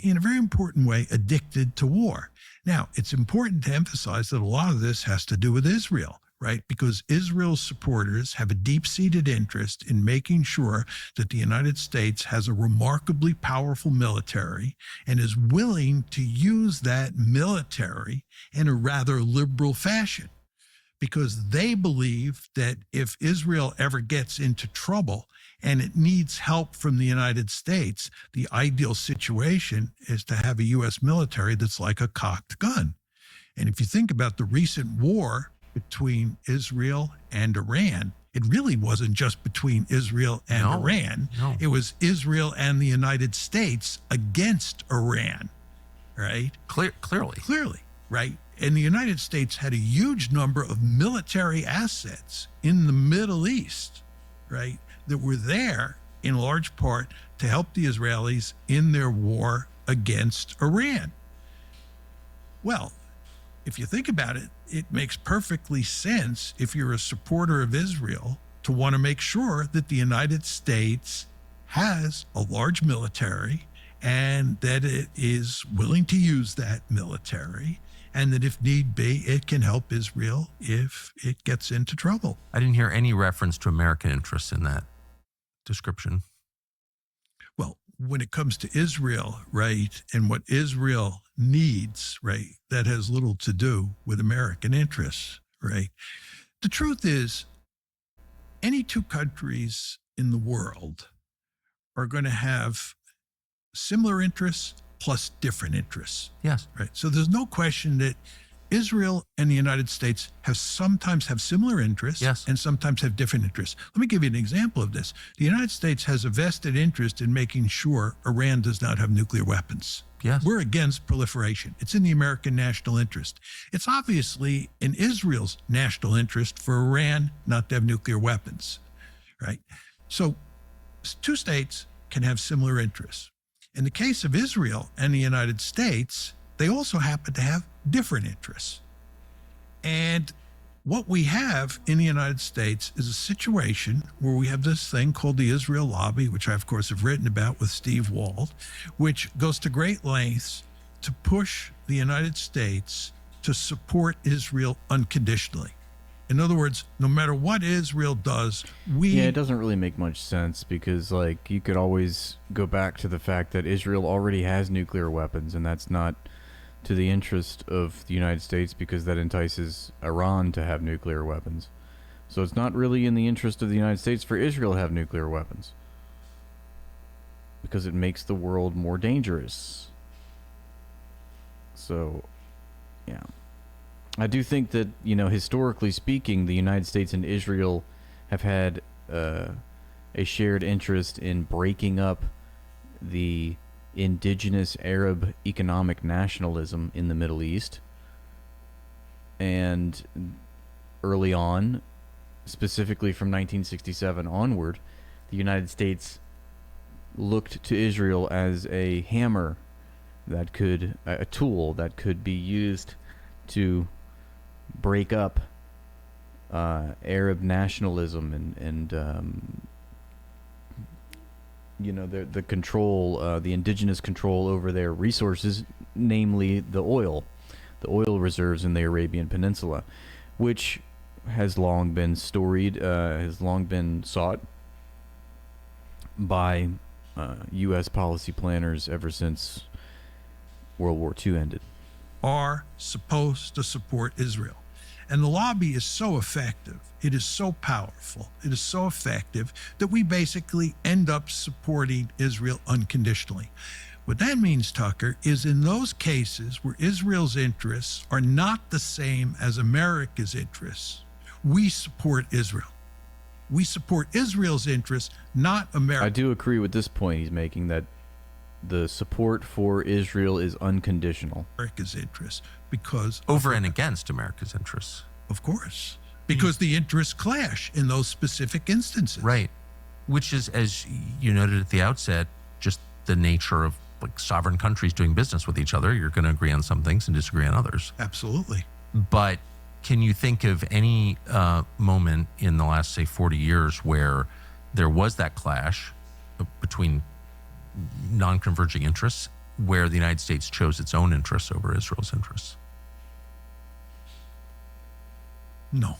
in a very important way, addicted to war. Now, it's important to emphasize that a lot of this has to do with Israel, right? Because Israel's supporters have a deep-seated interest in making sure that the United States has a remarkably powerful military and is willing to use that military in a rather liberal fashion, because they believe that if Israel ever gets into trouble and it needs help from the United States, the ideal situation is to have a U.S. military that's like a cocked gun. And if you think about the recent war between Israel and Iran, it really wasn't just between Israel and Iran. No. It was Israel and the United States against Iran, right? Clearly. Right? And the United States had a huge number of military assets in the Middle East, right, that were there in large part to help the Israelis in their war against Iran. Well, if you think about it, it makes perfectly sense if you're a supporter of Israel to want to make sure that the United States has a large military and that it is willing to use that military, and that if need be, it can help Israel if it gets into trouble. I didn't hear any reference to American interests in that description. Well, when it comes to Israel, right, and what Israel needs, right, that has little to do with American interests, right? The truth is, any two countries in the world are going to have similar interests plus different interests. Yes. Right. So there's no question that Israel and the United States sometimes have similar interests, yes, and sometimes have different interests. Let me give you an example of this. The United States has a vested interest in making sure Iran does not have nuclear weapons. Yes. We're against proliferation. It's in the American national interest. It's obviously in Israel's national interest for Iran not to have nuclear weapons, right? So two states can have similar interests. In the case of Israel and the United States, they also happen to have different interests. And what we have in the United States is a situation where we have this thing called the Israel Lobby, which I, of course, have written about with Steve Wald, which goes to great lengths to push the United States to support Israel unconditionally. In other words, no matter what Israel does, it doesn't really make much sense, because, like, you could always go back to the fact that Israel already has nuclear weapons, and that's not to the interest of the United States, because that entices Iran to have nuclear weapons. So it's not really in the interest of the United States for Israel to have nuclear weapons, because it makes the world more dangerous. So, yeah. I do think that, historically speaking, the United States and Israel have had a shared interest in breaking up the indigenous Arab economic nationalism in the Middle East. And early on, specifically from 1967 onward, the United States looked to Israel as a hammer that could, a tool that could be used to break up Arab nationalism and the control, the indigenous control over their resources, namely the oil reserves in the Arabian Peninsula, which has long been has long been sought by U.S. policy planners ever since World War II ended. Are supposed to support Israel. And the lobby is so effective, it is so powerful, it is so effective that we basically end up supporting Israel unconditionally. What that means, Tucker, is in those cases where Israel's interests are not the same as America's interests, we support Israel. We support Israel's interests, not America. I do agree with this point he's making, that the support for Israel is unconditional. America's interests, because Over and against America's interests. of course, because the interests clash in those specific instances. Right. Which is, as you noted at the outset, just the nature of like sovereign countries doing business with each other. You're going to agree on some things and disagree on others. Absolutely. But can you think of any moment in the last, say, 40 years where there was that clash between non-converging interests, where the United States chose its own interests over Israel's interests? No,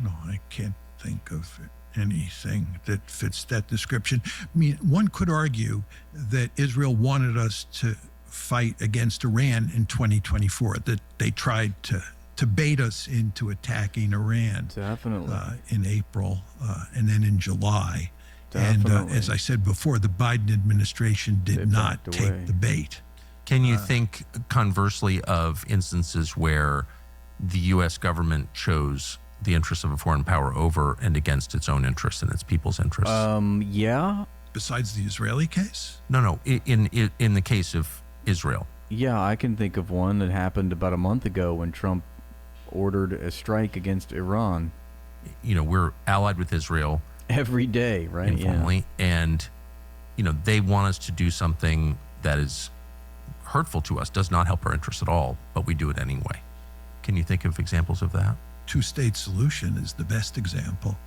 I can't think of anything that fits that description. I mean, one could argue that Israel wanted us to fight against Iran in 2024, that they tried to bait us into attacking Iran. Definitely. In April and then in July. Definitely. And as I said before, the Biden administration did They not backed take away. the bait. Can you think conversely of instances where the U.S. government chose the interests of a foreign power over and against its own interests and its people's interests? Yeah. Besides the Israeli case? No. In the case of Israel. Yeah, I can think of one that happened about a month ago when Trump ordered a strike against Iran. We're allied with Israel Every day, right? informally, and they want us to do something that is hurtful to us, does not help our interests at all, but we do it anyway. Can you think of examples of that? Two-state solution is the best example.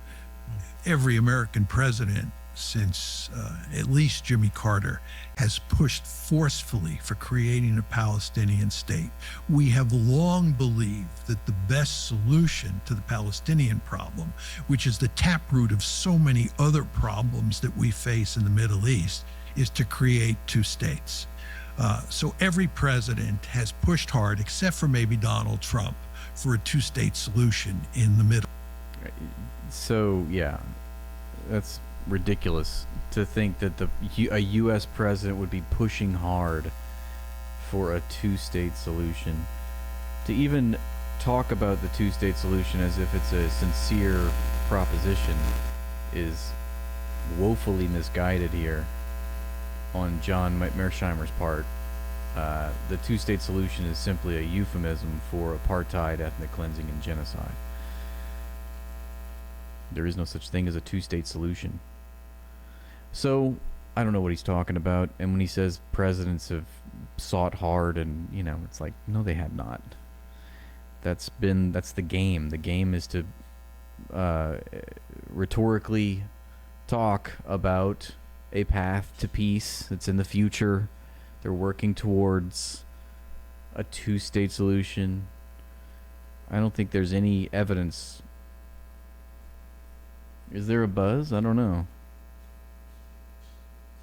Every American president since at least Jimmy Carter has pushed forcefully for creating a Palestinian state. We have long believed that the best solution to the Palestinian problem, which is the taproot of so many other problems that we face in the Middle East, is to create two states. So every president has pushed hard, except for maybe Donald Trump, for a two-state solution in the middle. So, yeah, that's ridiculous to think that a U.S. president would be pushing hard for a two-state solution. To even talk about the two-state solution as if it's a sincere proposition is woefully misguided here on John Mearsheimer's part. The two-state solution is simply a euphemism for apartheid, ethnic cleansing, and genocide. There is no such thing as a two-state solution. So, I don't know what he's talking about. And when he says presidents have sought hard, and, it's like, no, they had not. That's the game. The game is to rhetorically talk about a path to peace that's in the future. They're working towards a two-state solution. I don't think there's any evidence. Is there a buzz? I don't know.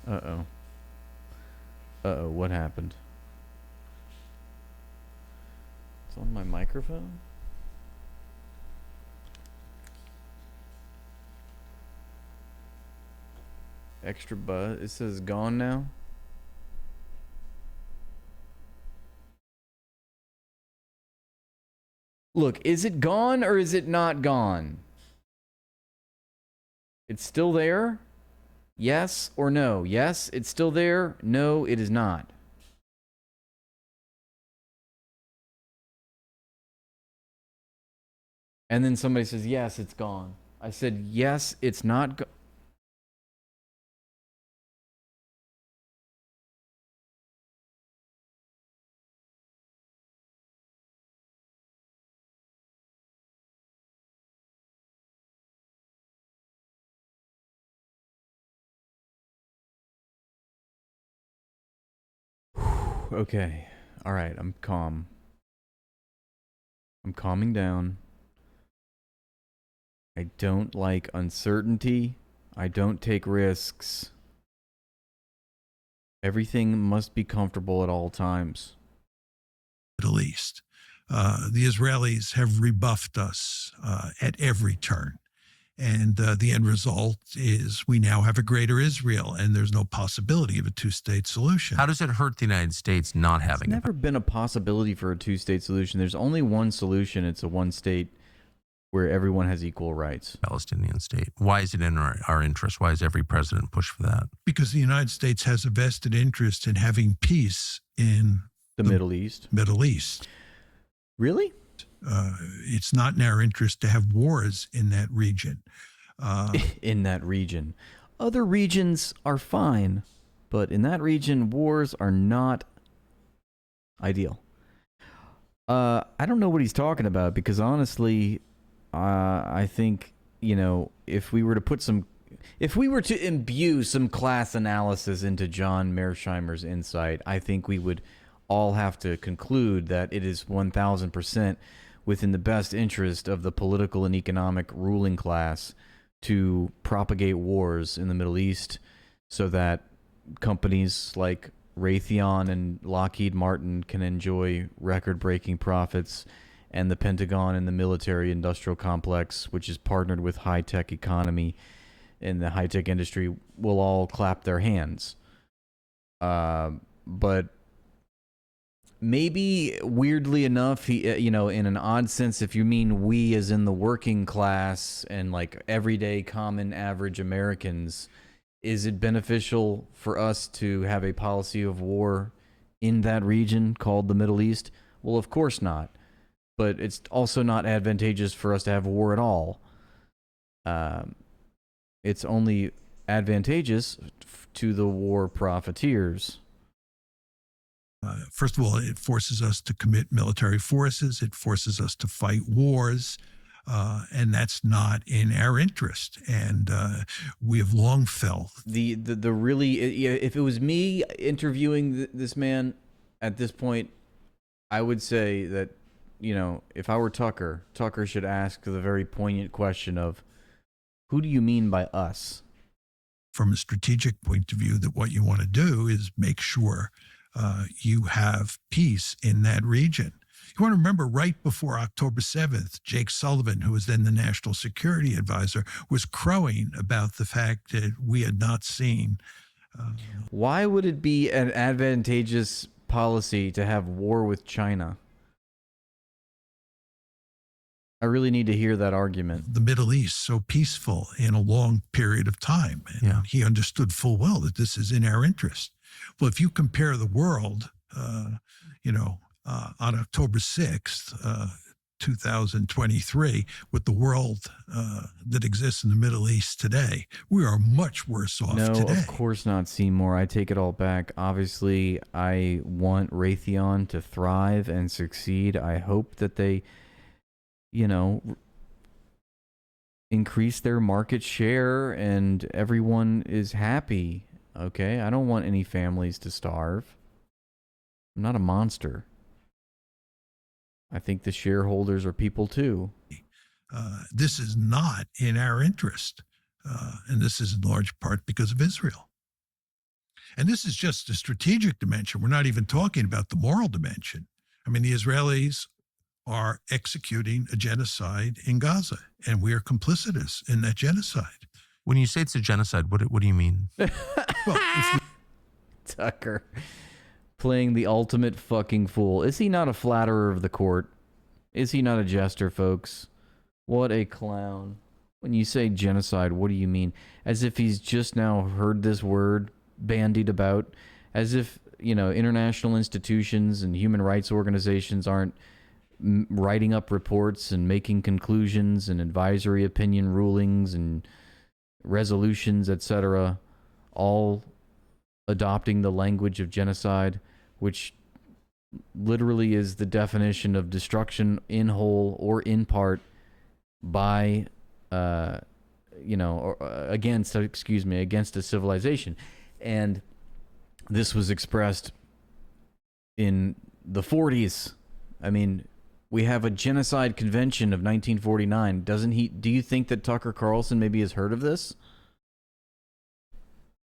Uh-oh, what happened? It's on my microphone? Extra buzz. It says gone now. Look, is it gone or is it not gone? It's still there? Yes or no? Yes, it's still there. No, it is not. And then somebody says, yes, it's gone. I said, yes, it's not gone. Okay. All right. I'm calm. I'm calming down. I don't like uncertainty. I don't take risks. Everything must be comfortable at all times. Middle East. The Israelis have rebuffed us at every turn. And the end result is we now have a greater Israel, and there's no possibility of a two-state solution. How does it hurt the United States not having There's never been a possibility for a two-state solution. There's only one solution. It's a one-state where everyone has equal rights. Palestinian state? Why is it in our interest? Why does every president push for that? Because the United States has a vested interest in having peace in The Middle East. Middle East. Really? It's not in our interest to have wars in that region. In that region. Other regions are fine, but in that region, wars are not ideal. I don't know what he's talking about because honestly, I think, if we were to imbue some class analysis into John Mearsheimer's insight, I think we would all have to conclude that it is 1000% within the best interest of the political and economic ruling class to propagate wars in the Middle East so that companies like Raytheon and Lockheed Martin can enjoy record-breaking profits, and the Pentagon and the military-industrial complex, which is partnered with high-tech economy and the high-tech industry, will all clap their hands. But maybe, weirdly enough, he, in an odd sense, if you mean we as in the working class and like everyday common average Americans, is it beneficial for us to have a policy of war in that region called the Middle East? Well, of course not. But it's also not advantageous for us to have war at all. It's only advantageous to the war profiteers. First of all, it forces us to commit military forces. It forces us to fight wars. And that's not in our interest. And we have long felt The really, if it was me interviewing this man at this point, I would say that, if I were Tucker should ask the very poignant question of, who do you mean by us? from a strategic point of view that what you want to do is make sure you have peace in that region. You want to remember right before October 7th, Jake Sullivan, who was then the national security advisor, was crowing about the fact that we had not seen. Why would it be an advantageous policy to have war with China? I really need to hear that argument. The Middle East so peaceful in a long period of time. And he understood full well that this is in our interest. Well, if you compare the world, on October 6th, 2023, with the world that exists in the Middle East today, we are much worse off today. No, of course not, Seymour. I take it all back. Obviously, I want Raytheon to thrive and succeed. I hope that they, increase their market share and everyone is happy. Okay? I don't want any families to starve. I'm not a monster. I think the shareholders are people too. This is not in our interest. And this is in large part because of Israel. And this is just the strategic dimension. We're not even talking about the moral dimension. I mean, the Israelis are executing a genocide in Gaza, and we are complicitous in that genocide. When you say it's a genocide, what do you mean? Well, Tucker playing the ultimate fucking fool. Is he not a flatterer of the court? Is he not a jester, folks? What a clown. When you say genocide, what do you mean? As if he's just now heard this word bandied about. As if, international institutions and human rights organizations aren't writing up reports and making conclusions and advisory opinion rulings and resolutions, etc., all adopting the language of genocide, which literally is the definition of destruction in whole or in part by, against a civilization. And this was expressed in the 40s. I mean, we have a genocide convention of 1949. Do you think that Tucker Carlson maybe has heard of this?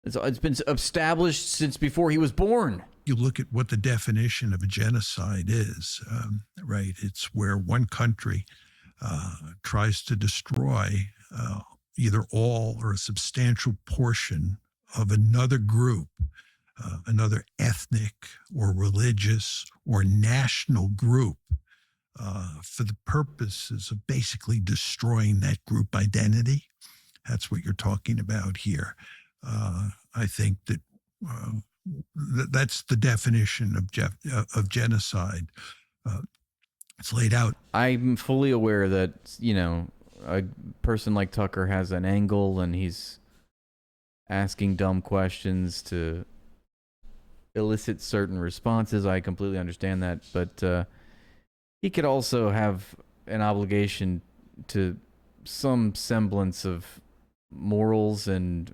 It's been established since before he was born. You look at what the definition of a genocide is, right? It's where one country tries to destroy either all or a substantial portion of another group, another ethnic or religious or national group, for the purposes of basically destroying that group identity. That's what you're talking about here. I think that that's the definition of genocide. It's laid out. I'm fully aware that, a person like Tucker has an angle and he's asking dumb questions to elicit certain responses. I completely understand that. But he could also have an obligation to some semblance of morals and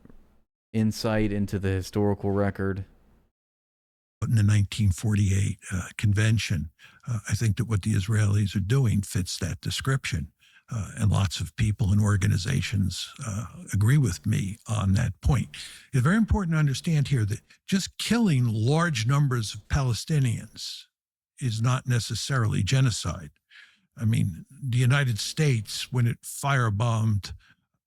insight into the historical record. In the 1948 convention, I think that what the Israelis are doing fits that description. And lots of people and organizations agree with me on that point. It's very important to understand here that just killing large numbers of Palestinians is not necessarily genocide. I mean, the United States, when it firebombed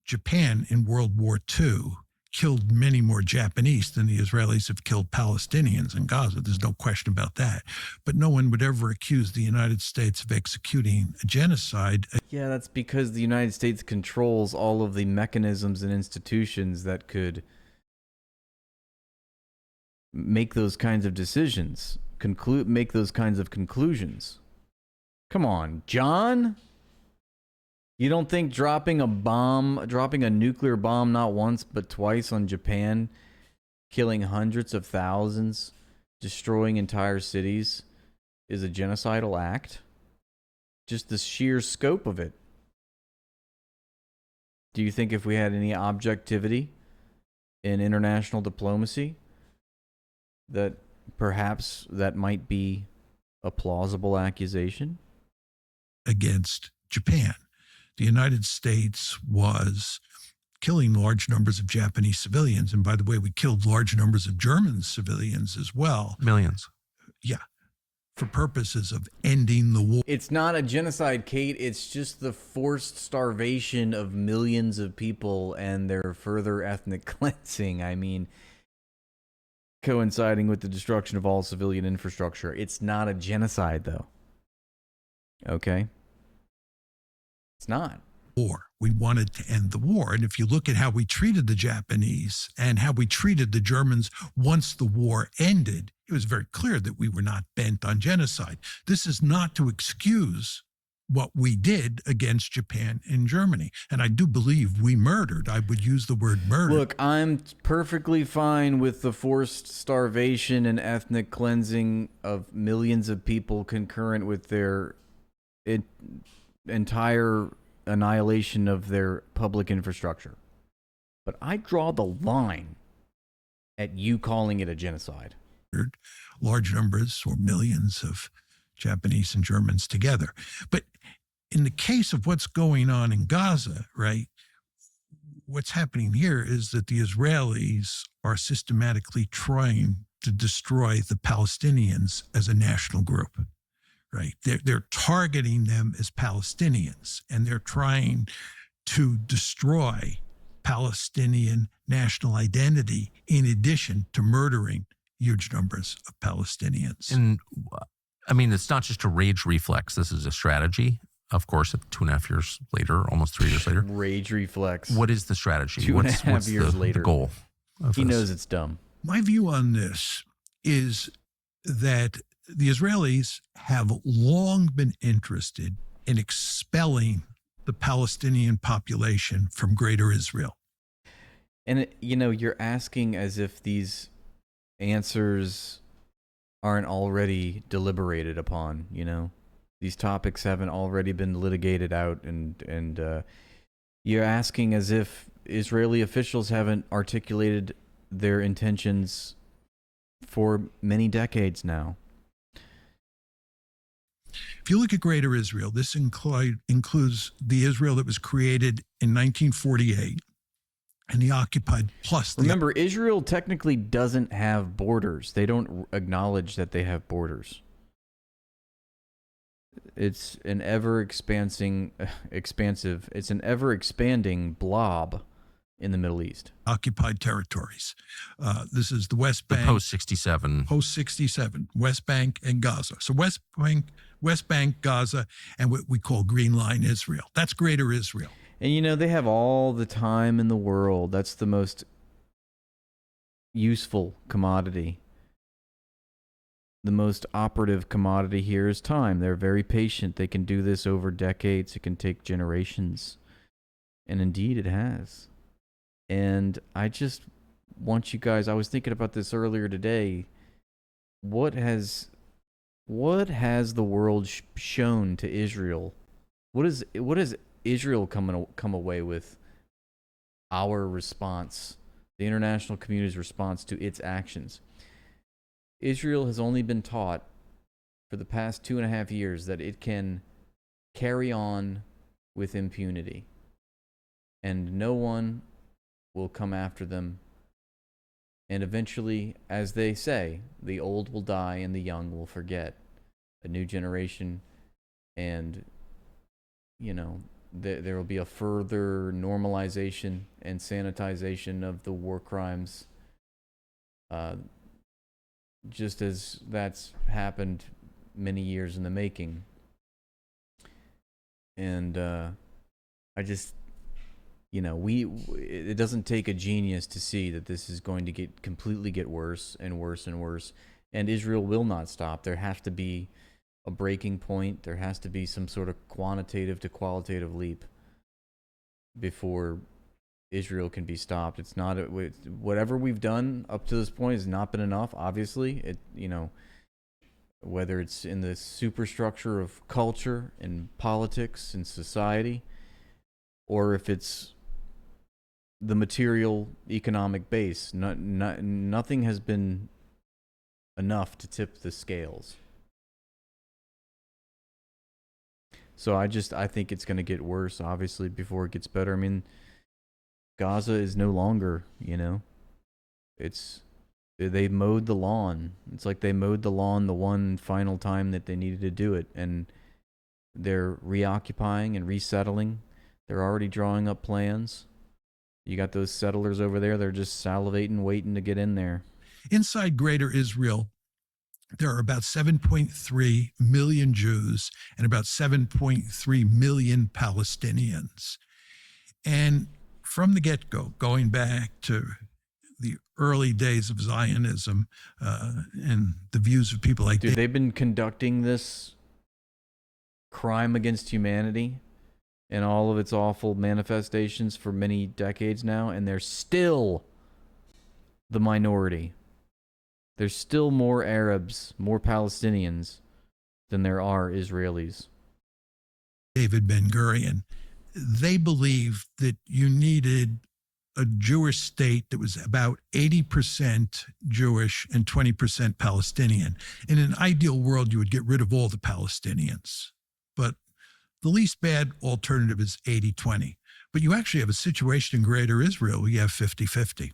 Japan in World War II, killed many more Japanese than the Israelis have killed Palestinians in Gaza. There's no question about that. But no one would ever accuse the United States of executing a genocide. Yeah, that's because the United States controls all of the mechanisms and institutions that could make those kinds of decisions, make those kinds of conclusions. Come on, John? You don't think dropping a nuclear bomb not once but twice on Japan, killing hundreds of thousands, destroying entire cities, is a genocidal act? Just the sheer scope of it. Do you think if we had any objectivity in international diplomacy, that perhaps that might be a plausible accusation? Against Japan. The United States was killing large numbers of Japanese civilians. And by the way, we killed large numbers of German civilians as well. Millions. Yeah. For purposes of ending the war. It's not a genocide, Kate. It's just the forced starvation of millions of people and their further ethnic cleansing. I mean, coinciding with the destruction of all civilian infrastructure. It's not a genocide, though. Okay? It's not. War. We wanted to end the war. And if you look at how we treated the Japanese and how we treated the Germans once the war ended, it was very clear that we were not bent on genocide. This is not to excuse what we did against Japan and Germany. And I do believe we murdered. I would use the word murder. Look, I'm perfectly fine with the forced starvation and ethnic cleansing of millions of people concurrent with their entire annihilation of their public infrastructure. But I draw the line at you calling it a genocide. Large numbers or millions of Japanese and Germans together. But in the case of what's going on in Gaza, right, what's happening here is that the Israelis are systematically trying to destroy the Palestinians as a national group. Right. They're targeting them as Palestinians, and they're trying to destroy Palestinian national identity in addition to murdering huge numbers of Palestinians. And I mean, it's not just a rage reflex. This is a strategy. Of course, 2.5 years later, almost 3 years later. Rage reflex. What is the strategy? 2.5 years later. The goal? He knows it's dumb. My view on this is that the Israelis have long been interested in expelling the Palestinian population from Greater Israel. And, you're asking as if these answers aren't already deliberated upon, These topics haven't already been litigated out, and you're asking as if Israeli officials haven't articulated their intentions for many decades now. If you look at Greater Israel, this includes the Israel that was created in 1948 and the occupied plus. Remember, Israel technically doesn't have borders. They don't acknowledge that they have borders. It's an expansive, it's an ever expanding blob in the Middle East. Occupied territories. This is the West Bank. Post-67. Post-67, West Bank and Gaza. So West Bank, Gaza, and what we call Green Line Israel. That's Greater Israel. And they have all the time in the world. That's the most useful commodity. The most operative commodity here is time. They're very patient. They can do this over decades. It can take generations. And indeed it has. And I just want you guys, I was thinking about this earlier today. What has the world shown to Israel? What has Israel come away with? Our response, the international community's response to its actions. Israel has only been taught for the past 2.5 years that it can carry on with impunity, and no one will come after them. And eventually, as they say, the old will die and the young will forget. A new generation, and there will be a further normalization and sanitization of the war crimes, just as that's happened many years in the making. And I just, it doesn't take a genius to see that this is going to completely get worse and worse and worse. And Israel will not stop. There has to be a breaking point. There has to be some sort of quantitative to qualitative leap before Israel can be stopped. It's not whatever we've done up to this point has not been enough. Obviously, whether it's in the superstructure of culture and politics and society, or if it's the material economic base, nothing has been enough to tip the scales. So I think it's going to get worse, obviously, before it gets better. I mean, Gaza is no longer, they mowed the lawn. It's like they mowed the lawn the one final time that they needed to do it, and they're reoccupying and resettling. They're already drawing up plans. You got those settlers over there. They're just salivating, waiting to get in there. Inside Greater Israel, there are about 7.3 million Jews and about 7.3 million Palestinians. And from the get-go, going back to the early days of Zionism and the views of people like they've been conducting this crime against humanity and all of its awful manifestations for many decades now, and they're still the minority. There's still more Arabs, more Palestinians than there are Israelis. David Ben-Gurion, they believed that you needed a Jewish state that was about 80% Jewish and 20% Palestinian. In an ideal world, you would get rid of all the Palestinians. But the least bad alternative is 80-20. But you actually have a situation in Greater Israel where you have 50-50.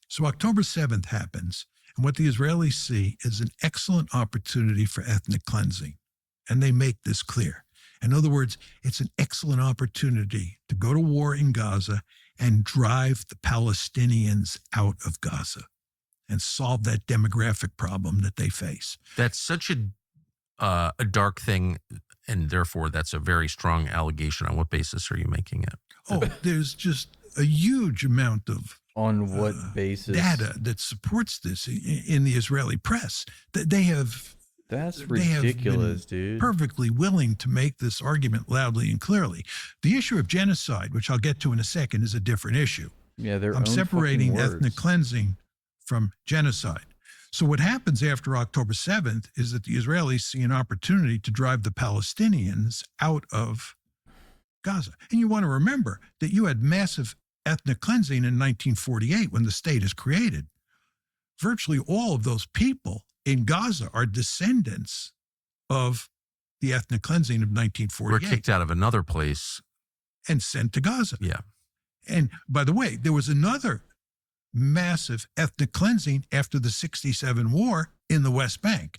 So October 7th happens, and what the Israelis see is an excellent opportunity for ethnic cleansing. And they make this clear. In other words, it's an excellent opportunity to go to war in Gaza and drive the Palestinians out of Gaza and solve that demographic problem that they face. That's such a dark thing, and therefore that's a very strong allegation. On what basis are you making it? Oh, there's just a huge amount of on what basis data that supports this in the Israeli press. They have That's ridiculous, dude. Perfectly willing to make this argument loudly and clearly. The issue of genocide, which I'll get to in a second, is a different issue. Yeah, I'm separating ethnic cleansing from genocide. So what happens after October 7th is that the Israelis see an opportunity to drive the Palestinians out of Gaza. And you want to remember that you had massive ethnic cleansing in 1948 when the state is created. Virtually all of those people in Gaza are descendants of the ethnic cleansing of We're 1948 kicked out of another place. and sent to Gaza. Yeah. And by the way, there was another massive ethnic cleansing after the 67 war in the West Bank.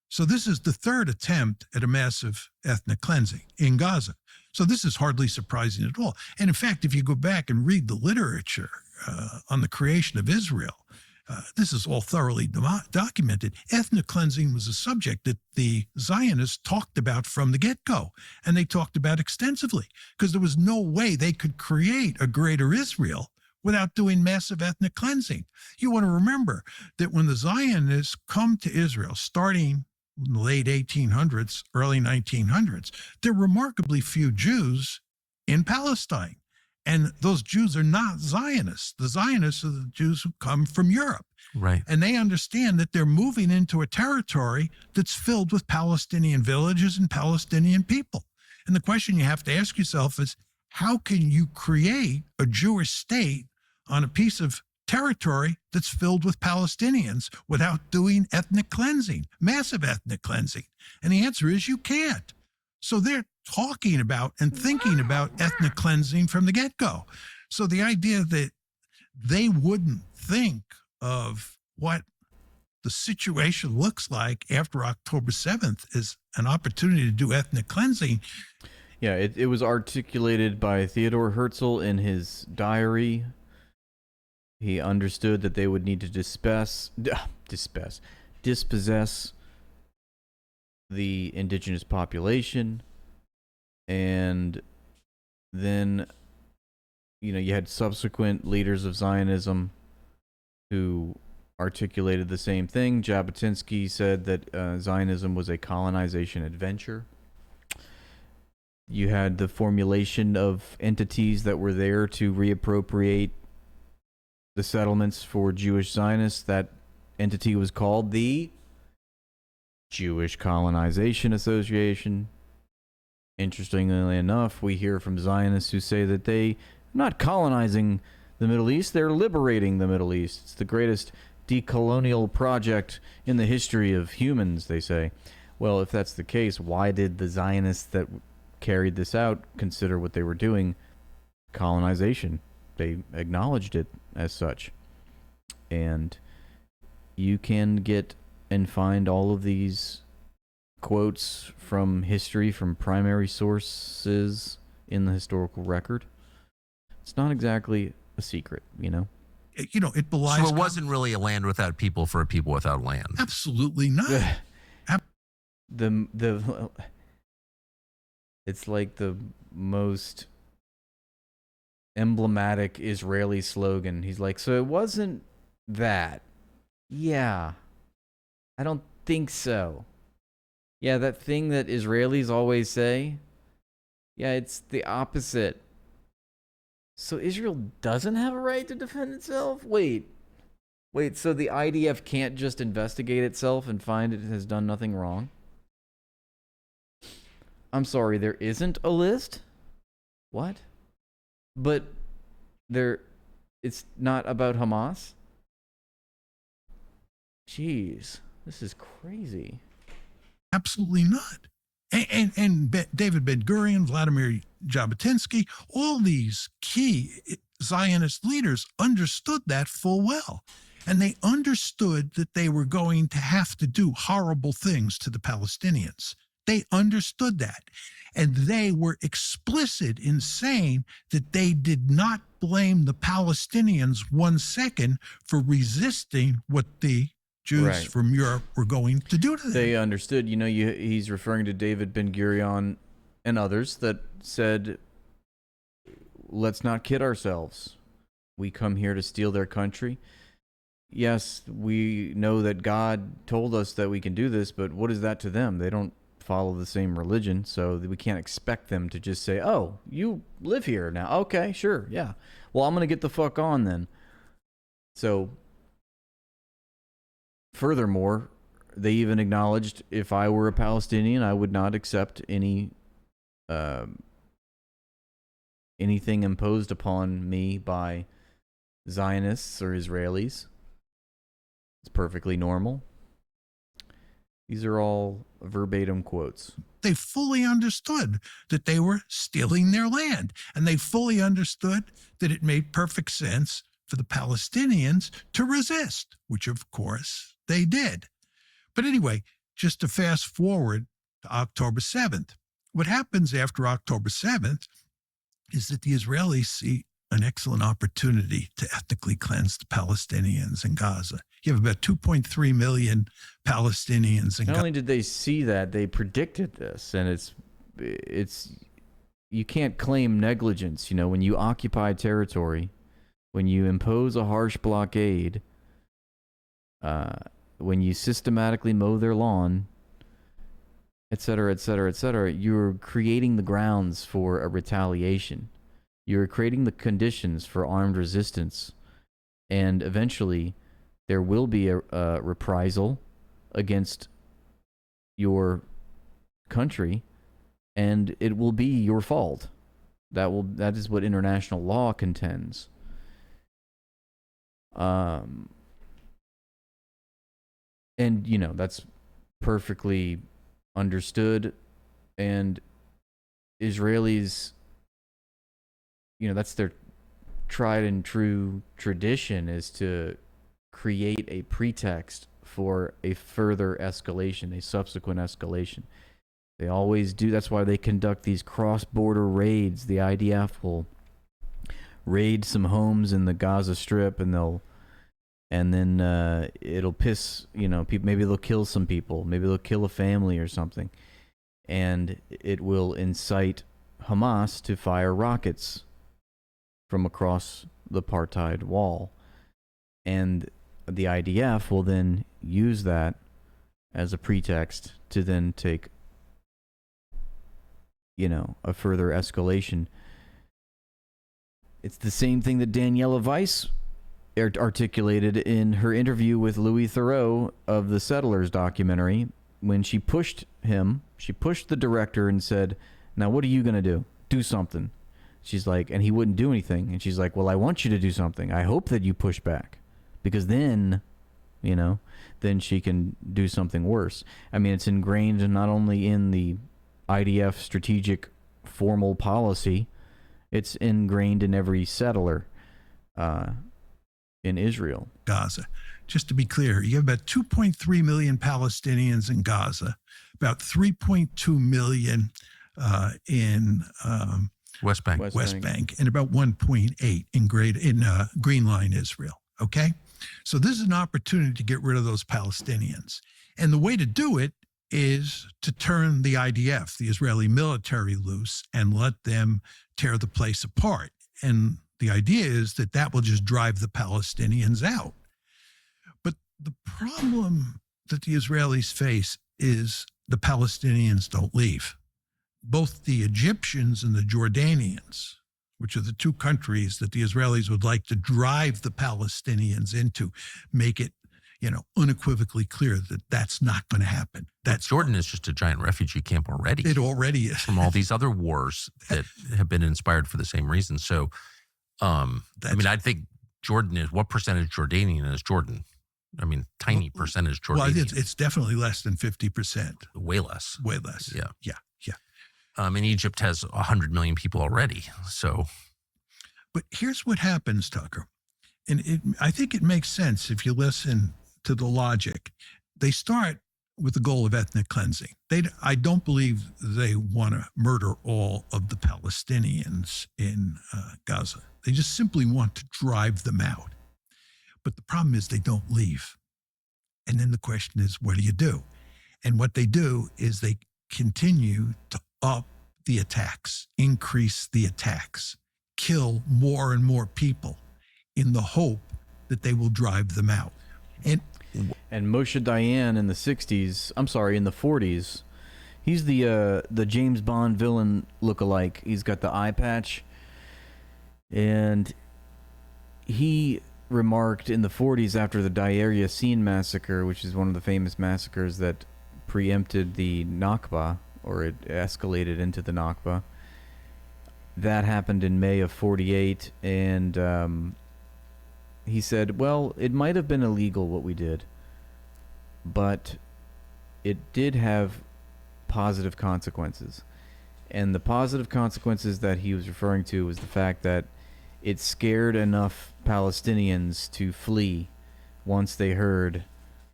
So this is the third attempt at a massive ethnic cleansing in Gaza. So this is hardly surprising at all. And in fact, if you go back and read the literature on the creation of Israel, this is all thoroughly documented. Ethnic cleansing was a subject that the Zionists talked about from the get-go, and they talked about extensively, because there was no way they could create a greater Israel without doing massive ethnic cleansing. You want to remember that when the Zionists come to Israel, starting in the late 1800s, early 1900s, there are remarkably few Jews in Palestine. And those Jews are not Zionists. The Zionists are the Jews who come from Europe. Right. And they understand that they're moving into a territory that's filled with Palestinian villages and Palestinian people. And the question you have to ask yourself is, how can you create a Jewish state on a piece of territory that's filled with Palestinians without doing ethnic cleansing, massive ethnic cleansing? And the answer is you can't. So they're talking about and thinking about ethnic cleansing from the get-go. So the idea that they wouldn't think of what the situation looks like after October 7th is an opportunity to do ethnic cleansing. Yeah, it was articulated by Theodore Herzl in his diary. He understood that they would need to dispossess the indigenous population. And then, you had subsequent leaders of Zionism who articulated the same thing. Jabotinsky said that Zionism was a colonization adventure. You had the formulation of entities that were there to reappropriate the settlements for Jewish Zionists. That entity was called the Jewish Colonization Association. Interestingly enough, we hear from Zionists who say that they are not colonizing the Middle East, they're liberating the Middle East. It's the greatest decolonial project in the history of humans, they say. Well, if that's the case, why did the Zionists that carried this out consider what they were doing colonization? They acknowledged it as such. And you can get and find all of these quotes from history, from primary sources in the historical record. It's not exactly a secret, It belies. So it wasn't really a land without people for a people without land. Absolutely not. It's like the most emblematic Israeli slogan. He's like, so it wasn't that. Yeah. I don't think so. Yeah, that thing that Israelis always say. Yeah, it's the opposite. So Israel doesn't have a right to defend itself? Wait, so the IDF can't just investigate itself and find it has done nothing wrong? I'm sorry, there isn't a list? What? But it's not about Hamas? Jeez, this is crazy. Absolutely not. And David Ben-Gurion, Vladimir Jabotinsky, all these key Zionist leaders understood that full well. And they understood that they were going to have to do horrible things to the Palestinians. They understood that. And they were explicit in saying that they did not blame the Palestinians 1 second for resisting what the Jews from Europe were going to do to them. They understood. He's referring to David Ben-Gurion and others that said, let's not kid ourselves. We come here to steal their country. Yes, we know that God told us that we can do this, but what is that to them? They don't follow the same religion, so we can't expect them to just say, oh, you live here now. Okay, sure, yeah. Well, I'm going to get the fuck on then. So, furthermore, they even acknowledged if I were a Palestinian, I would not accept anything imposed upon me by Zionists or Israelis. It's perfectly normal. These are all verbatim quotes. They fully understood that they were stealing their land, and they fully understood that it made perfect sense for the Palestinians to resist, which of course they did. But anyway, just to fast forward to October 7th, what happens after October 7th is that the Israelis see an excellent opportunity to ethnically cleanse the Palestinians in Gaza. You have about 2.3 million Palestinians in Gaza. Not only did they see that, they predicted this, and it's you can't claim negligence. You know, when you occupy territory, when you impose a harsh blockade, when you systematically mow their lawn, et cetera, et cetera, et cetera, you're creating the grounds for a retaliation. You're creating the conditions for armed resistance, and eventually there will be a reprisal against your country, and it will be your fault. That is what international law contends. And you know, that's perfectly understood, and Israelis, you know, that's their tried and true tradition, is to create a pretext for a further escalation, a subsequent escalation. They always do. That's why they conduct these cross-border raids. The IDF will raid some homes in the Gaza Strip, and then it'll piss, you know, people. Maybe they'll kill some people. Maybe they'll kill a family or something, and it will incite Hamas to fire rockets from across the apartheid wall, and the IDF will then use that as a pretext to then take, you know, a further escalation. It's the same thing that Daniela Weiss articulated in her interview with Louis Theroux of the Settlers documentary, when she pushed the director and said, "Now what are you going to do? Do something." She's like, and he wouldn't do anything. And she's like, "Well, I want you to do something. I hope that you push back, because then, you know, then she can do something worse." I mean, it's ingrained not only in the IDF strategic formal policy, it's ingrained in every settler in Israel. Gaza. Just to be clear, you have about 2.3 million Palestinians in Gaza, about 3.2 million in West Bank. West Bank, and about 1.8 in Green Line, Israel. Okay? So this is an opportunity to get rid of those Palestinians. And the way to do it is to turn the IDF, the Israeli military, loose and let them tear the place apart. And the idea is that that will just drive the Palestinians out. But the problem that the Israelis face is the Palestinians don't leave. Both the Egyptians and the Jordanians, which are the two countries that the Israelis would like to drive the Palestinians into, make it, you know, unequivocally clear that that's not going to happen. Jordan is just a giant refugee camp already. It already is. From all these other wars that have been inspired for the same reason. So, I mean, I think Jordan is, what percentage Jordanian is Jordan? I mean, tiny percentage Jordanian. Well, it's definitely less than 50%. Way less. Way less. Yeah. Yeah. Yeah. And Egypt has 100 million people already. So, but here's what happens, Tucker. And I think it makes sense if you listen to the logic. They start with the goal of ethnic cleansing. I don't believe they want to murder all of the Palestinians in Gaza. They just simply want to drive them out. But the problem is they don't leave. And then the question is, what do you do? And what they do is they continue to up the attacks, increase the attacks, kill more and more people in the hope that they will drive them out. And Moshe Dayan in the 40s, he's the James Bond villain lookalike. He's got the eye patch, and he remarked in the 40s after the Deir Yassin massacre, which is one of the famous massacres that preempted the Nakba, or it escalated into the Nakba. That happened in May of 48, and he said, well, it might have been illegal what we did, but it did have positive consequences. And the positive consequences that he was referring to was the fact that it scared enough Palestinians to flee once they heard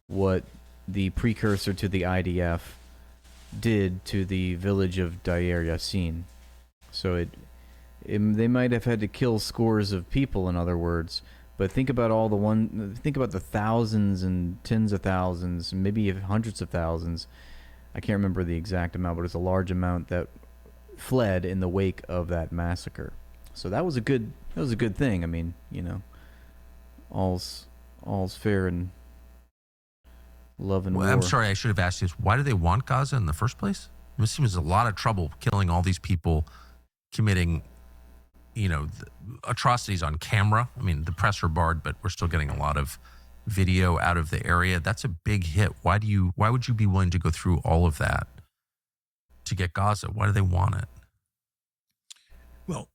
what the precursor to the IDF did to the village of Deir Yassin. So they might have had to kill scores of people, in other words, but think about the thousands and tens of thousands, maybe hundreds of thousands. I can't remember the exact amount, but it's a large amount that fled in the wake of that massacre. So that was a good thing. I mean, all's fair in love and war. I'm sorry, I should have asked you this. Why do they want Gaza in the first place? It seems a lot of trouble killing all these people, committing, atrocities on camera. I mean, the press are barred, but we're still getting a lot of video out of the area. That's a big hit. Why would you be willing to go through all of that to get Gaza? Why do they want it? Well,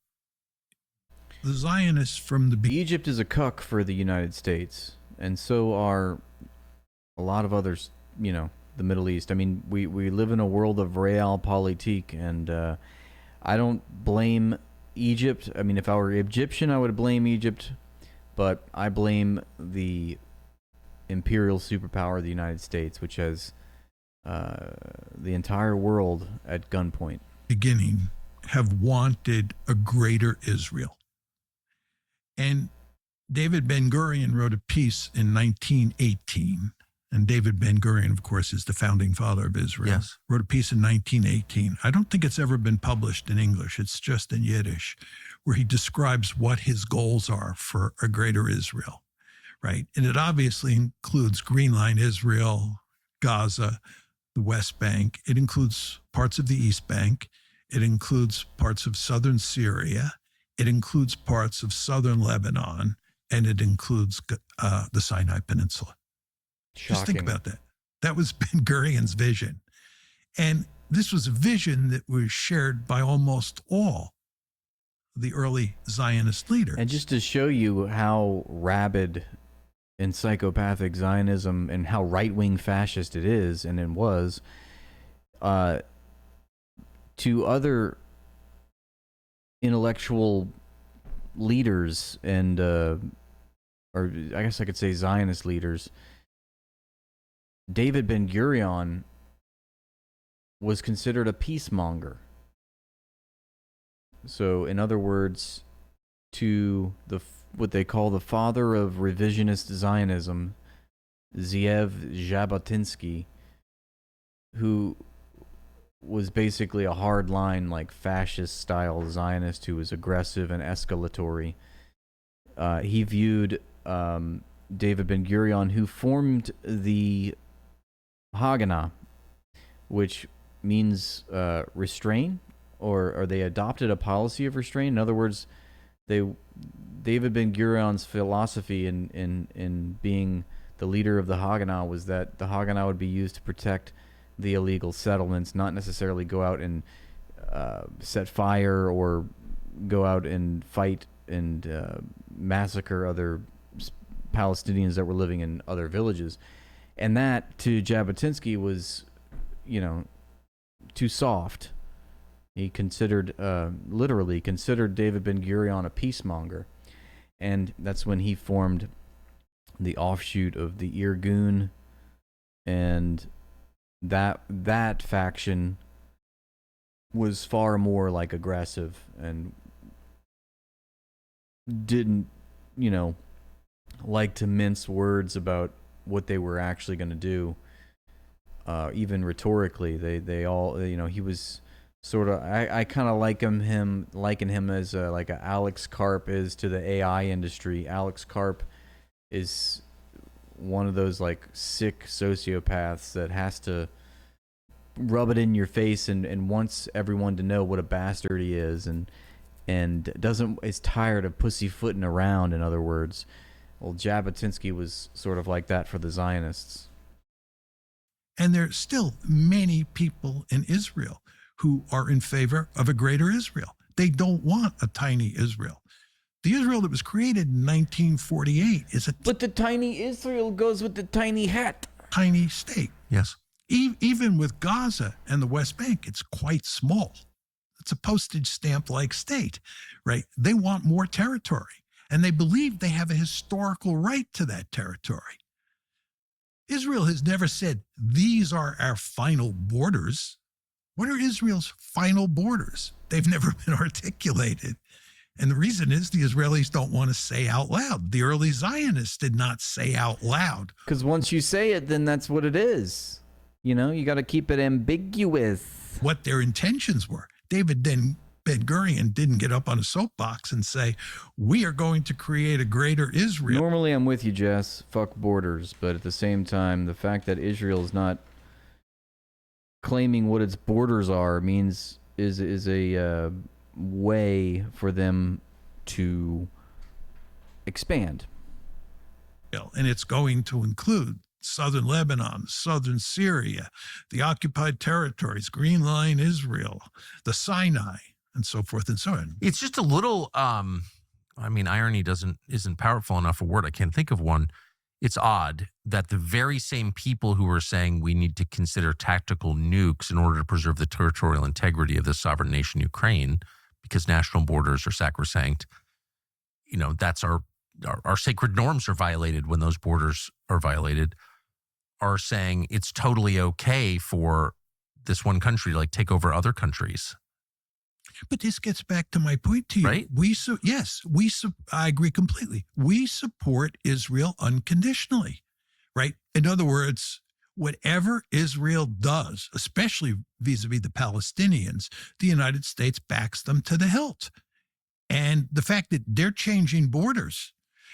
the Zionists from the beginning. Egypt is a cuck for the United States, and so are a lot of others, the Middle East. I mean, we live in a world of realpolitik, and I don't blame Egypt. I mean, if I were Egyptian, I would blame Egypt, but I blame the imperial superpower of the United States, which has the entire world at gunpoint. Beginning have wanted a greater Israel. And David Ben-Gurion wrote a piece in 1918, and David Ben-Gurion, of course, is the founding father of Israel. Yes. Wrote a piece in 1918. I don't think it's ever been published in English. It's just in Yiddish, where he describes what his goals are for a greater Israel, right? And it obviously includes Green Line Israel, Gaza, the West Bank. It includes parts of the East Bank. It includes parts of southern Syria. It includes parts of southern Lebanon, and it includes the Sinai Peninsula. Shocking. Just think about that. That was Ben-Gurion's vision. And this was a vision that was shared by almost all the early Zionist leaders. And just to show you how rabid and psychopathic Zionism and how right-wing fascist it is, and it was, to other intellectual leaders and, or I guess I could say Zionist leaders, David Ben-Gurion was considered a peacemonger. So, in other words, to what they call the father of revisionist Zionism, Zeev Jabotinsky, who was basically a hardline, like fascist-style Zionist who was aggressive and escalatory. He viewed David Ben-Gurion, who formed the Haganah, which means restrain, or they adopted a policy of restraint. In other words, David Ben-Gurion's philosophy in being the leader of the Haganah was that the Haganah would be used to protect the illegal settlements, not necessarily go out and set fire or go out and fight and massacre other Palestinians that were living in other villages. And that, to Jabotinsky, was, too soft. He literally considered David Ben-Gurion a peacemonger. And that's when he formed the offshoot of the Irgun, and that faction was far more like aggressive and didn't, like to mince words about what they were actually going to do. Even rhetorically, they all, he was sort of, I kind of liken him as like a Alex Karp is to the AI industry. Alex Karp is one of those like sick sociopaths that has to rub it in your face and wants everyone to know what a bastard he is, and is tired of pussyfooting around, in other words. Well, Jabotinsky was sort of like that for the Zionists. And there are still many people in Israel who are in favor of a greater Israel. They don't want a tiny Israel. The Israel that was created in 1948 is But the tiny Israel goes with the tiny hat. tiny state. Yes. Even with Gaza and the West Bank, it's quite small. It's a postage stamp-like state, right? They want more territory, and they believe they have a historical right to that territory. Israel has never said, these are our final borders. What are Israel's final borders? They've never been articulated. And the reason is the Israelis don't want to say out loud. The early Zionists did not say out loud. Because once you say it, then that's what it is. You know, you got to keep it ambiguous. What their intentions were. David Ben-Gurion didn't get up on a soapbox and say, we are going to create a greater Israel. Normally I'm with you, Jess. Fuck borders. But at the same time, the fact that Israel is not claiming what its borders are means is a way for them to expand. And it's going to include southern Lebanon, southern Syria, the occupied territories, Green Line Israel, the Sinai, and so forth and so on. It's just a little, irony isn't powerful enough a word. I can't think of one. It's odd that the very same people who are saying we need to consider tactical nukes in order to preserve the territorial integrity of the sovereign nation Ukraine, because national borders are sacrosanct, that's our sacred norms are violated when those borders are violated, are saying it's totally okay for this one country to take over other countries. But this gets back to my point to you. Right? I agree completely. We support Israel unconditionally, right? In other words, whatever Israel does, especially vis-a-vis the Palestinians, the United States backs them to the hilt. And the fact that they're changing borders.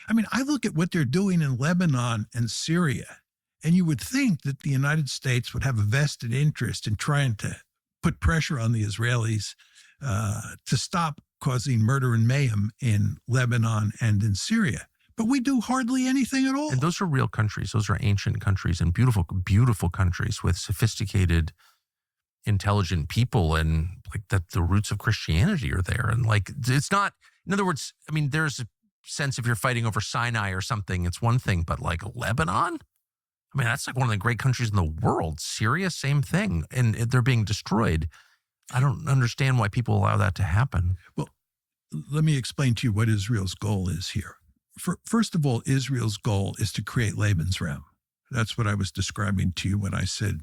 I look at what they're doing in Lebanon and Syria, and you would think that the United States would have a vested interest in trying to put pressure on the Israelis to stop causing murder and mayhem in Lebanon and in Syria. But we do hardly anything at all. And those are real countries. Those are ancient countries and beautiful, beautiful countries with sophisticated, intelligent people, and that the roots of Christianity are there. And it's not, in other words, there's a sense if you're fighting over Sinai or something, it's one thing, but Lebanon? That's one of the great countries in the world. Syria, same thing. And they're being destroyed. I don't understand why people allow that to happen. Well, let me explain to you what Israel's goal is here. First of all, Israel's goal is to create Lebensraum. That's what I was describing to you when I said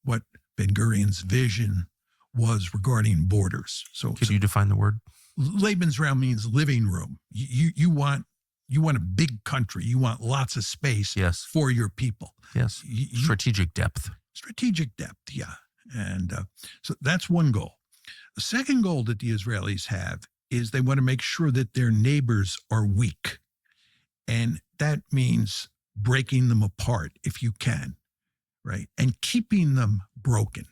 what Ben-Gurion's vision was regarding borders. Could you define the word? Lebensraum means living room. You want a big country. You want lots of space for your people. Yes. Strategic depth. Strategic depth, yeah. And so that's one goal. The second goal that the Israelis have is they want to make sure that their neighbors are weak. And that means breaking them apart if you can, right? And keeping them broken.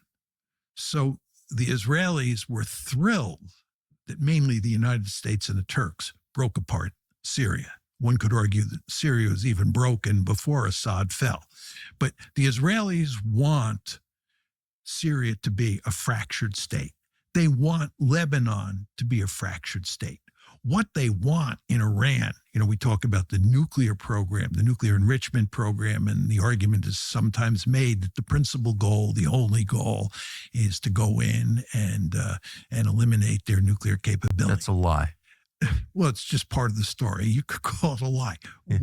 So the Israelis were thrilled that mainly the United States and the Turks broke apart Syria. One could argue that Syria was even broken before Assad fell. But the Israelis want Syria to be a fractured state. They want Lebanon to be a fractured state. What they want in Iran, we talk about the nuclear program, the nuclear enrichment program, and the argument is sometimes made that the principal goal, the only goal, is to go in and eliminate their nuclear capability. That's a lie. Well, it's just part of the story. You could call it a lie. Yeah.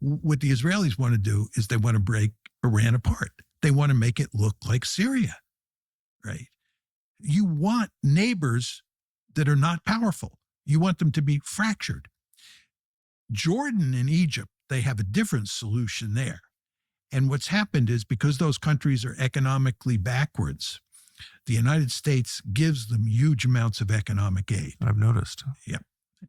What the Israelis want to do is they want to break Iran apart. They want to make it look like Syria, right? You want neighbors that are not powerful. You want them to be fractured. Jordan and Egypt, they have a different solution there. And what's happened is because those countries are economically backwards, the United States gives them huge amounts of economic aid. I've noticed. Yeah.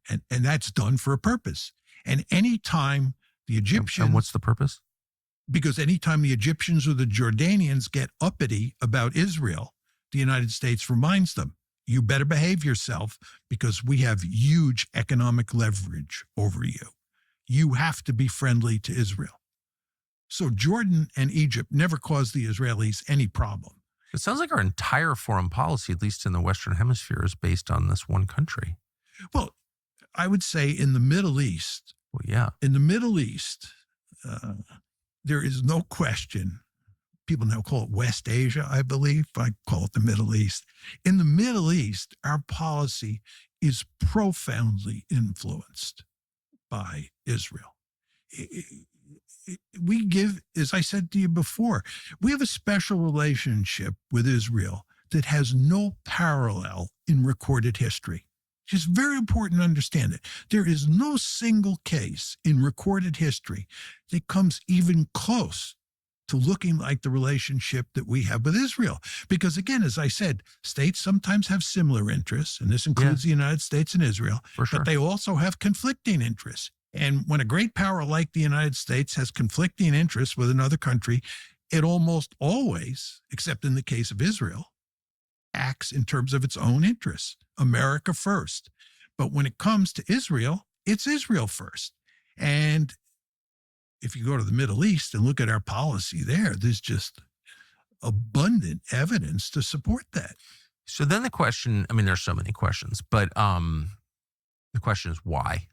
And that's done for a purpose. And anytime the Egyptians... And what's the purpose? Because anytime the Egyptians or the Jordanians get uppity about Israel, the United States reminds them, you better behave yourself because we have huge economic leverage over you. You have to be friendly to Israel. So Jordan and Egypt never caused the Israelis any problem. It sounds like our entire foreign policy, at least in the Western Hemisphere, is based on this one country. Well, I would say in the Middle East. Well, yeah. In the Middle East, there is no question people now call it West Asia, I believe. I call it the Middle East. In the Middle East, our policy is profoundly influenced by Israel. We give, as I said to you before, we have a special relationship with Israel that has no parallel in recorded history. It's very important to understand it. There is no single case in recorded history that comes even close to looking like the relationship that we have with Israel. Because again, as I said, states sometimes have similar interests, and this includes the United States and Israel, For sure. but they also have conflicting interests. And when a great power like the United States has conflicting interests with another country, it almost always, except in the case of Israel, acts in terms of its own interests. America first. But when it comes to Israel, it's Israel first. And if you go to the Middle East and look at our policy there, there's just abundant evidence to support that. So then the question, I mean, there's so many questions, but the question is why?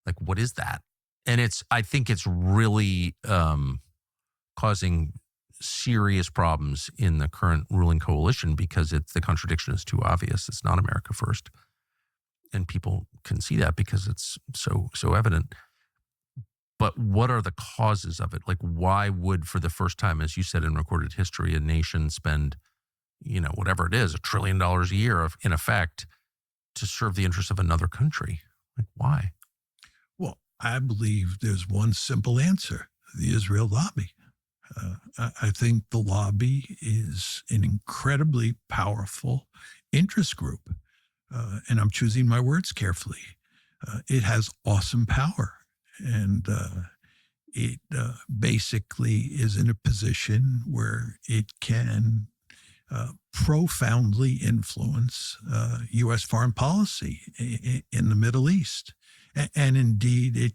Like, what is that? And I think it's really causing serious problems in the current ruling coalition because the contradiction is too obvious. It's not America first. And people can see that because it's so evident. But what are the causes of it? Like, why would, for the first time, as you said, in recorded history, a nation spend, whatever it is, $1 trillion a year in effect to serve the interests of another country? Like, why? Well, I believe there's one simple answer: the Israel lobby. I think the lobby is an incredibly powerful interest group. And I'm choosing my words carefully. It has awesome power. And it basically is in a position where it can profoundly influence U.S. foreign policy in the Middle East. And indeed, it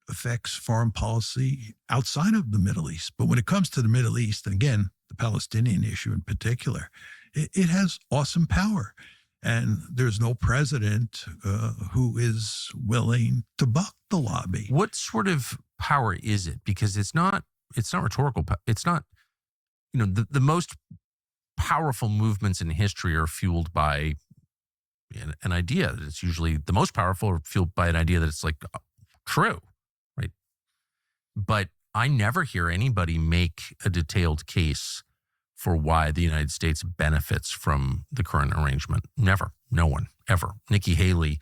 affects foreign policy outside of the Middle East. But when it comes to the Middle East, and again, the Palestinian issue in particular, it has awesome power. And there's no president who is willing to buck the lobby. What sort of power is it? Because it's not rhetorical. It's not, the most powerful movements in history are fueled by an idea that it's usually the most powerful, or fueled by an idea that it's like true, right? But I never hear anybody make a detailed case for why the United States benefits from the current arrangement. Never. No one, ever. Nikki Haley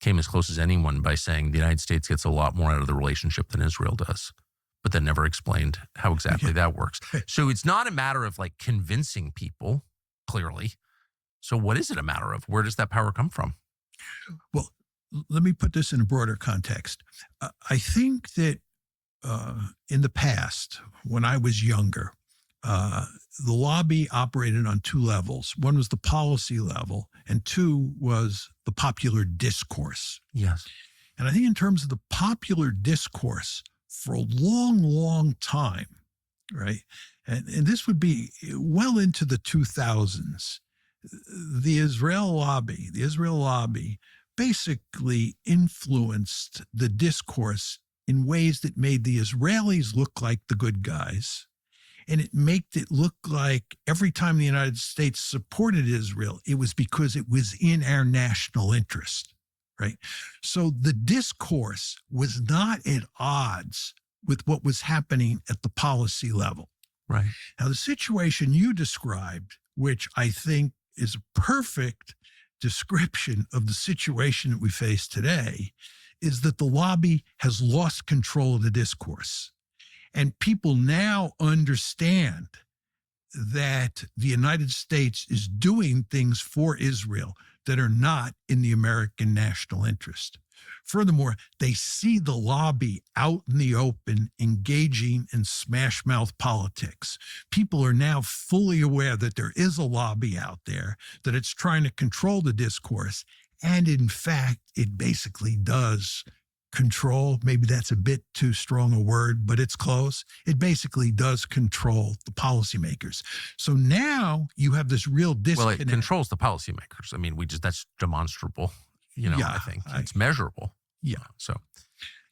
came as close as anyone by saying the United States gets a lot more out of the relationship than Israel does, but then never explained how exactly that works. So it's not a matter of like convincing people, clearly. So what is it a matter of? Where does that power come from? Well, let me put this in a broader context. I think that in the past, when I was younger, the lobby operated on two levels. One was the policy level, and two was the popular discourse. Yes. And I think in terms of the popular discourse, for a long, long time, right, and this would be well into the 2000s, the Israel lobby basically influenced the discourse in ways that made the Israelis look like the good guys. And it made it look like every time the United States supported Israel, it was because it was in our national interest, right? So the discourse was not at odds with what was happening at the policy level. Right. Now, the situation you described, which I think is a perfect description of the situation that we face today, is that the lobby has lost control of the discourse. And people now understand that the United States is doing things for Israel that are not in the American national interest. Furthermore, they see the lobby out in the open engaging in smash mouth politics. People are now fully aware that there is a lobby out there, that it's trying to control the discourse. And in fact, it basically does control. Maybe that's a bit too strong a word, but it's close. It basically does control the policymakers. So now you have this real disconnect. Well, it controls the policymakers. I mean, that's demonstrable. I think it's measurable. Yeah. So,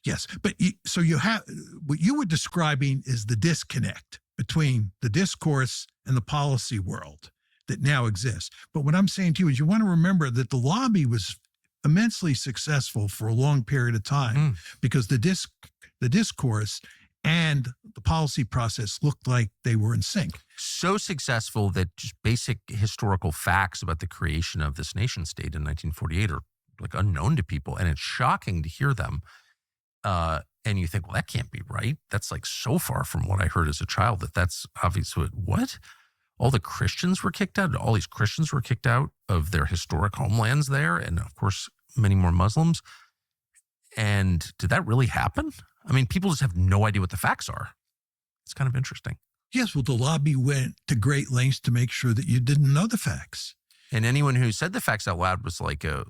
yes. But so you have what you were describing is the disconnect between the discourse and the policy world that now exists. But what I'm saying to you is you want to remember that the lobby was immensely successful for a long period of time because the discourse and the policy process looked like they were in sync. So successful that just basic historical facts about the creation of this nation state in 1948 are like unknown to people. And it's shocking to hear them. And you think, well, that can't be right. That's like so far from what I heard as a child that's obviously what? All the Christians were kicked out. All these Christians were kicked out of their historic homelands there. And of course, many more Muslims. And did that really happen? I mean, people just have no idea what the facts are. It's kind of interesting. Yes, well, the lobby went to great lengths to make sure that you didn't know the facts. And anyone who said the facts out loud was like a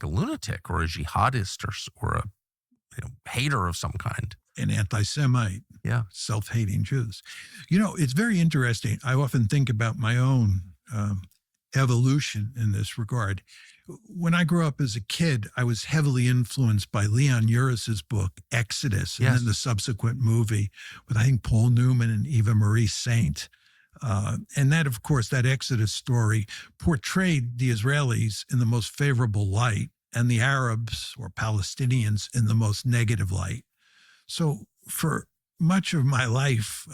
lunatic or a jihadist or a hater of some kind. An anti-Semite, self-hating Jews. It's very interesting. I often think about my own evolution in this regard. When I grew up as a kid, I was heavily influenced by Leon Uris's book, Exodus, and then the subsequent movie with, I think, Paul Newman and Eva Marie Saint. And that, of course, that Exodus story portrayed the Israelis in the most favorable light and the Arabs or Palestinians in the most negative light. So for much of my life,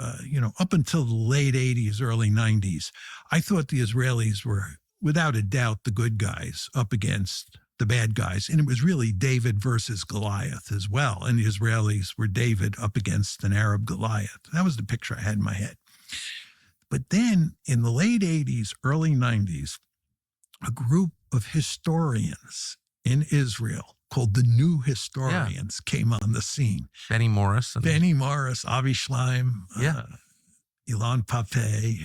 up until the late 80s, early 90s, I thought the Israelis were, without a doubt, the good guys up against the bad guys. And it was really David versus Goliath as well. And the Israelis were David up against an Arab Goliath. That was the picture I had in my head. But then in the late 80s, early 90s, a group of historians in Israel called the New Historians came on the scene. Benny Morris, Avi Schleim, Ilan Pape.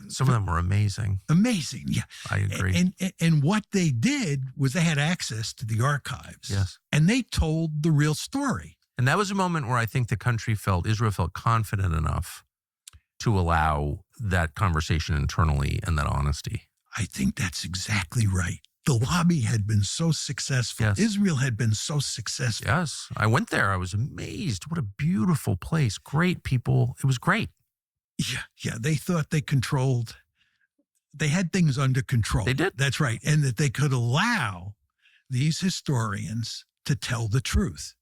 Some of them were amazing. Amazing, yeah. I agree. And what they did was they had access to the archives. Yes. And they told the real story. And that was a moment where I think Israel felt confident enough to allow that conversation internally and that honesty. I think that's exactly right. The lobby had been so successful. Yes. Israel had been so successful. Yes. I went there. I was amazed. What a beautiful place. Great people. It was great. Yeah. They thought they had things under control. They did. That's right. And that they could allow these historians to tell the truth.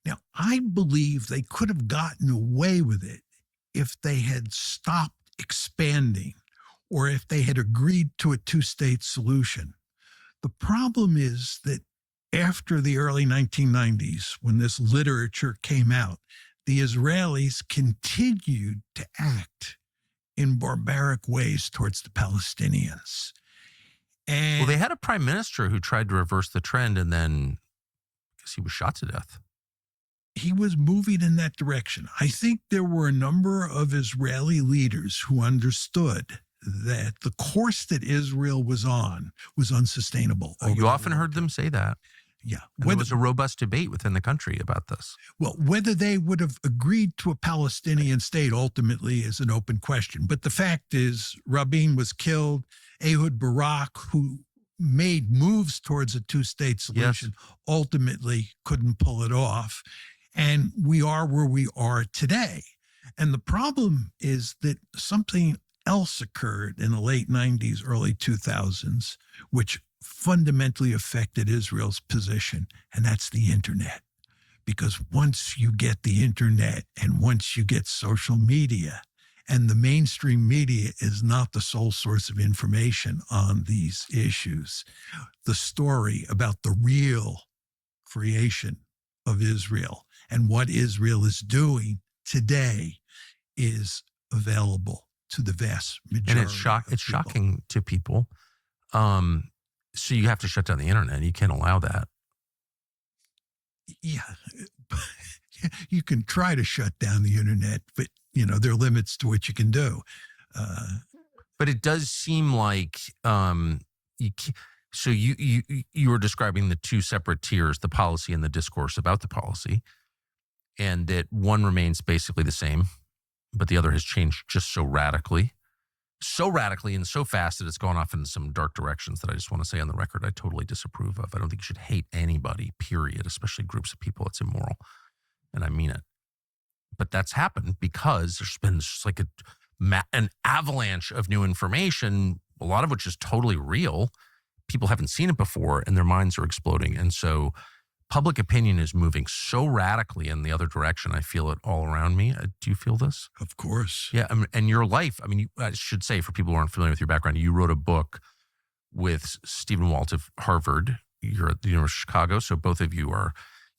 Now, I believe they could have gotten away with it if they had stopped expanding or if they had agreed to a two-state solution. The problem is that after the early 1990s, when this literature came out, the Israelis continued to act in barbaric ways towards the Palestinians. And they had a prime minister who tried to reverse the trend, and then I guess he was shot to death. He was moving in that direction. I think there were a number of Israeli leaders who understood that the course that Israel was on was unsustainable. You often heard them say that. Yeah. There was a robust debate within the country about this. Well, whether they would have agreed to a Palestinian state ultimately is an open question. But the fact is, Rabin was killed. Ehud Barak, who made moves towards a two-state solution, ultimately couldn't pull it off. And we are where we are today. And the problem is that something else occurred in the late 90s, early 2000s, which fundamentally affected Israel's position, and that's the internet. Because once you get the internet and once you get social media, and the mainstream media is not the sole source of information on these issues, the story about the real creation of Israel and what Israel is doing today is available to the vast majority. And it's shocking to people. So you have to shut down the internet. You can't allow that. Yeah. You can try to shut down the internet, but there are limits to what you can do. But it does seem like you were describing the two separate tiers, the policy and the discourse about the policy, and that one remains basically the same, but the other has changed just so radically and so fast that it's gone off in some dark directions that I just want to say on the record I totally disapprove of. I don't think you should hate anybody, period, especially groups of people. It's immoral, and I mean it. but that's happened because there's been just like an avalanche of new information, a lot of which is totally real. People haven't seen it before and their minds are exploding. And so public opinion is moving so radically in the other direction. I feel it all around me. Do you feel this? Of course. Yeah. And your life, I mean, I should say for people who aren't familiar with your background, you wrote a book with Stephen Walt of Harvard. You're at the University of Chicago. So both of you are,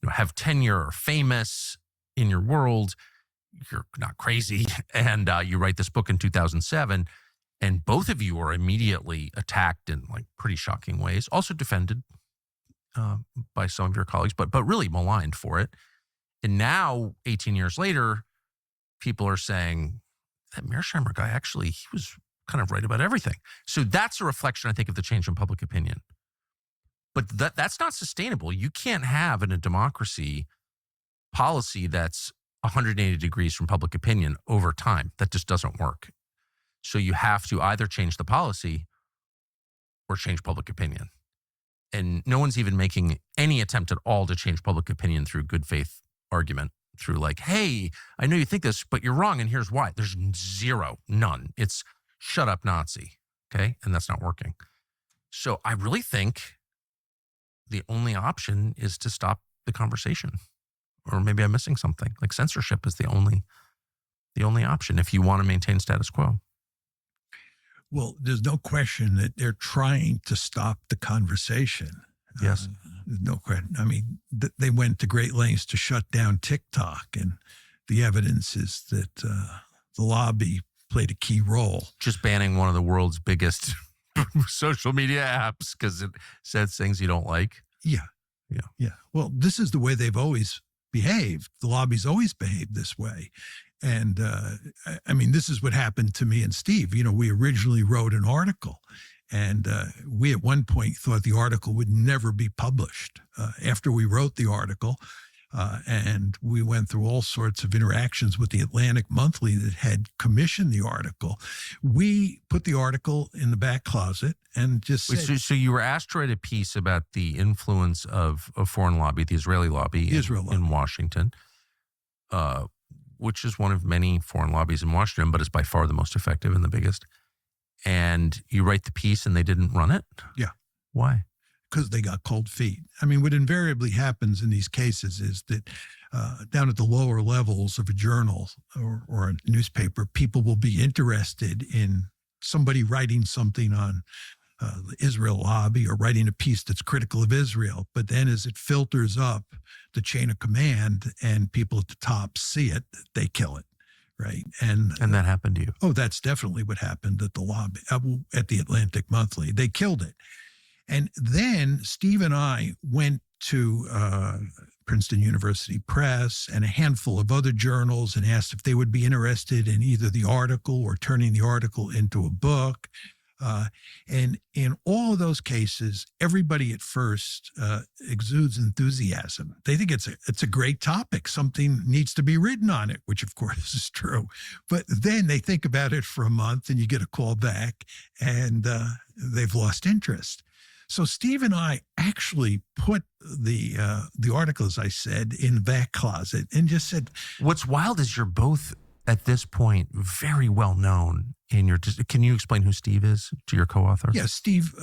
have tenure, are famous in your world. You're not crazy. And you write this book in 2007. And both of you are immediately attacked in like pretty shocking ways, also defended by some of your colleagues, but really maligned for it. And now, 18 years later, people are saying that Mearsheimer guy, actually, he was kind of right about everything. So that's a reflection, I think, of the change in public opinion. But that's not sustainable. You can't have in a democracy policy that's 180 degrees from public opinion over time. That just doesn't work. So you have to either change the policy or change public opinion. And no one's even making any attempt at all to change public opinion through good faith argument, through like, hey, I know you think this, but you're wrong, and here's why. There's none. It's shut up, Nazi, okay? And that's not working. So I really think the only option is to stop the conversation. Or maybe I'm missing something. Like censorship is the only option if you want to maintain status quo. Well, there's no question that they're trying to stop the conversation. Yes. There's no question. I mean, they went to great lengths to shut down TikTok, and the evidence is that the lobby played a key role. Just banning one of the world's biggest social media apps because it says things you don't like. Yeah. Well, this is the way they've always behaved. The lobby's always behaved this way. And I mean, this is what happened to me and Steve. We originally wrote an article, and we at one point thought the article would never be published. After we wrote the article, and we went through all sorts of interactions with the Atlantic Monthly that had commissioned the article, we put the article in the back closet and just said, So you were asked to write a piece about the influence of a foreign lobby, the Israeli lobby, in Washington, which is one of many foreign lobbies in Washington, but is by far the most effective and the biggest. And you write the piece and they didn't run it? Yeah. Why? Because they got cold feet. I mean, what invariably happens in these cases is that down at the lower levels of a journal or a newspaper, people will be interested in somebody writing something on the Israel lobby or writing a piece that's critical of Israel. But then as it filters up the chain of command and people at the top see it, they kill it. Right. And that happened to you? Oh, that's definitely what happened at the lobby, at the Atlantic Monthly. They killed it. And then Steve and I went to Princeton University Press and a handful of other journals and asked if they would be interested in either the article or turning the article into a book. And in all of those cases, everybody at first exudes enthusiasm. They think it's a great topic. Something needs to be written on it, which of course is true. But then they think about it for a month and you get a call back and they've lost interest. So Steve and I actually put the article, as I said, in the back closet and just said. What's wild is you're both at this point very well known in your. Can you explain who Steve is to your co-author? Yeah, Steve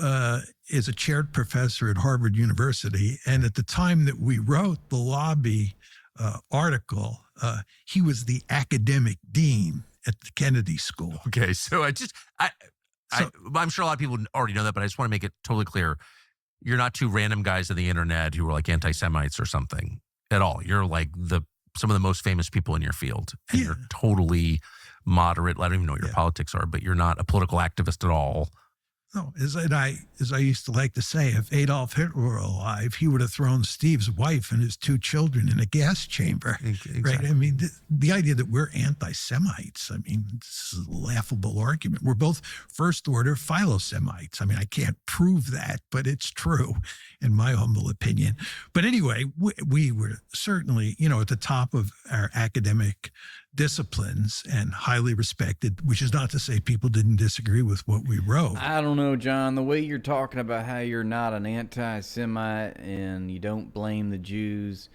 is a chaired professor at Harvard University, and at the time that we wrote the lobby article, he was the academic dean at the Kennedy School. Okay, so I'm sure a lot of people already know that, but I just want to make it totally clear. You're not two random guys on the internet who are like anti-Semites or something at all. You're like some of the most famous people in your field. And You're totally moderate. I don't even know what your politics are, but you're not a political activist at all. No, as I used to like to say, if Adolf Hitler were alive, he would have thrown Steve's wife and his two children in a gas chamber. Exactly. Right? I mean, the idea that we're anti-Semites, I mean, this is a laughable argument. We're both first-order philo-Semites. I mean, I can't prove that, but it's true, in my humble opinion. But anyway, we were certainly, at the top of our academic disciplines and highly respected, which is not to say people didn't disagree with what we wrote. I don't know, John, the way you're talking about how you're not an anti-Semite and you don't blame the Jews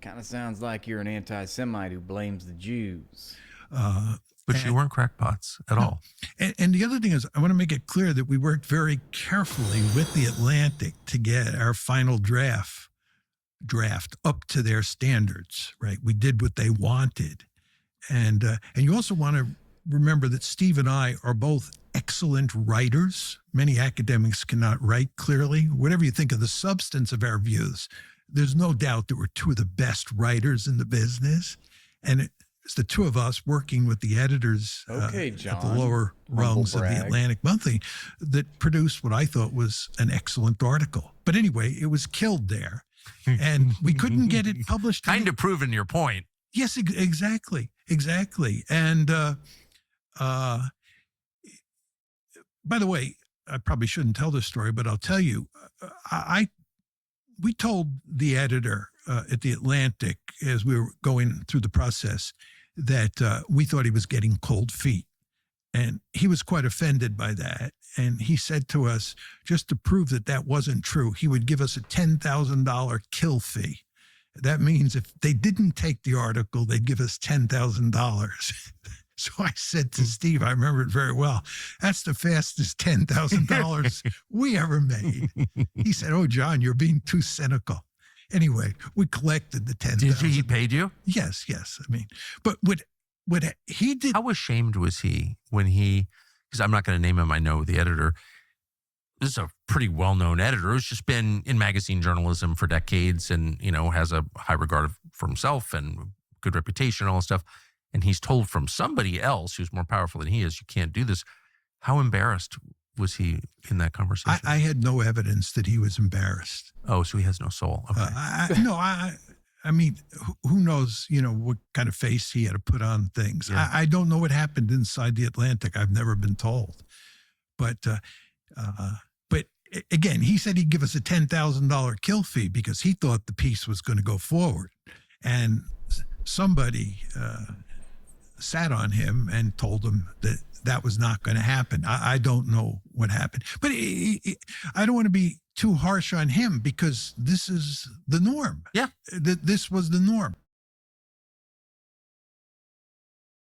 Kind of sounds like you're an anti-Semite who blames the Jews. But you weren't crackpots at all. And the other thing is, I want to make it clear that we worked very carefully with the Atlantic to get our final draft up to their standards, right? We did what they wanted. And you also want to remember that Steve and I are both excellent writers. Many academics cannot write clearly. Whatever you think of the substance of our views, there's no doubt that we're two of the best writers in the business. And it's the two of us working with the editors Okay, at the John. lower rungs of the brag. Atlantic Monthly that produced what I thought was an excellent article. But anyway, it was killed there. And we couldn't get it published. Kind of proving your point. Yes, exactly. And by the way, I probably shouldn't tell this story, but I'll tell you, we told the editor at the Atlantic as we were going through the process that we thought he was getting cold feet. And he was quite offended by that. And he said to us, just to prove that that wasn't true, he would give us a $10,000 kill fee. That means if they didn't take the article, they'd give us $10,000. So I said to Steve, I remember it very well, that's the fastest $10,000 we ever made. He said, oh, John, you're being too cynical. Anyway, we collected the $10,000. Did he paid you? Yes. I mean, but what he did. How ashamed was he when because I'm not going to name him, I know the editor. This is a pretty well-known editor who's just been in magazine journalism for decades and, has a high regard for himself and good reputation and all that stuff. And he's told from somebody else who's more powerful than he is, you can't do this. How embarrassed was he in that conversation? I had no evidence that he was embarrassed. Oh, so he has no soul. Okay. I mean, who knows, what kind of face he had to put on things. Yeah. I don't know what happened inside the Atlantic. I've never been told. But again, he said he'd give us a $10,000 kill fee because he thought the piece was going to go forward. And somebody sat on him and told him that that was not going to happen. I don't know what happened. But I don't want to be too harsh on him because this is the norm. Yeah. This was the norm.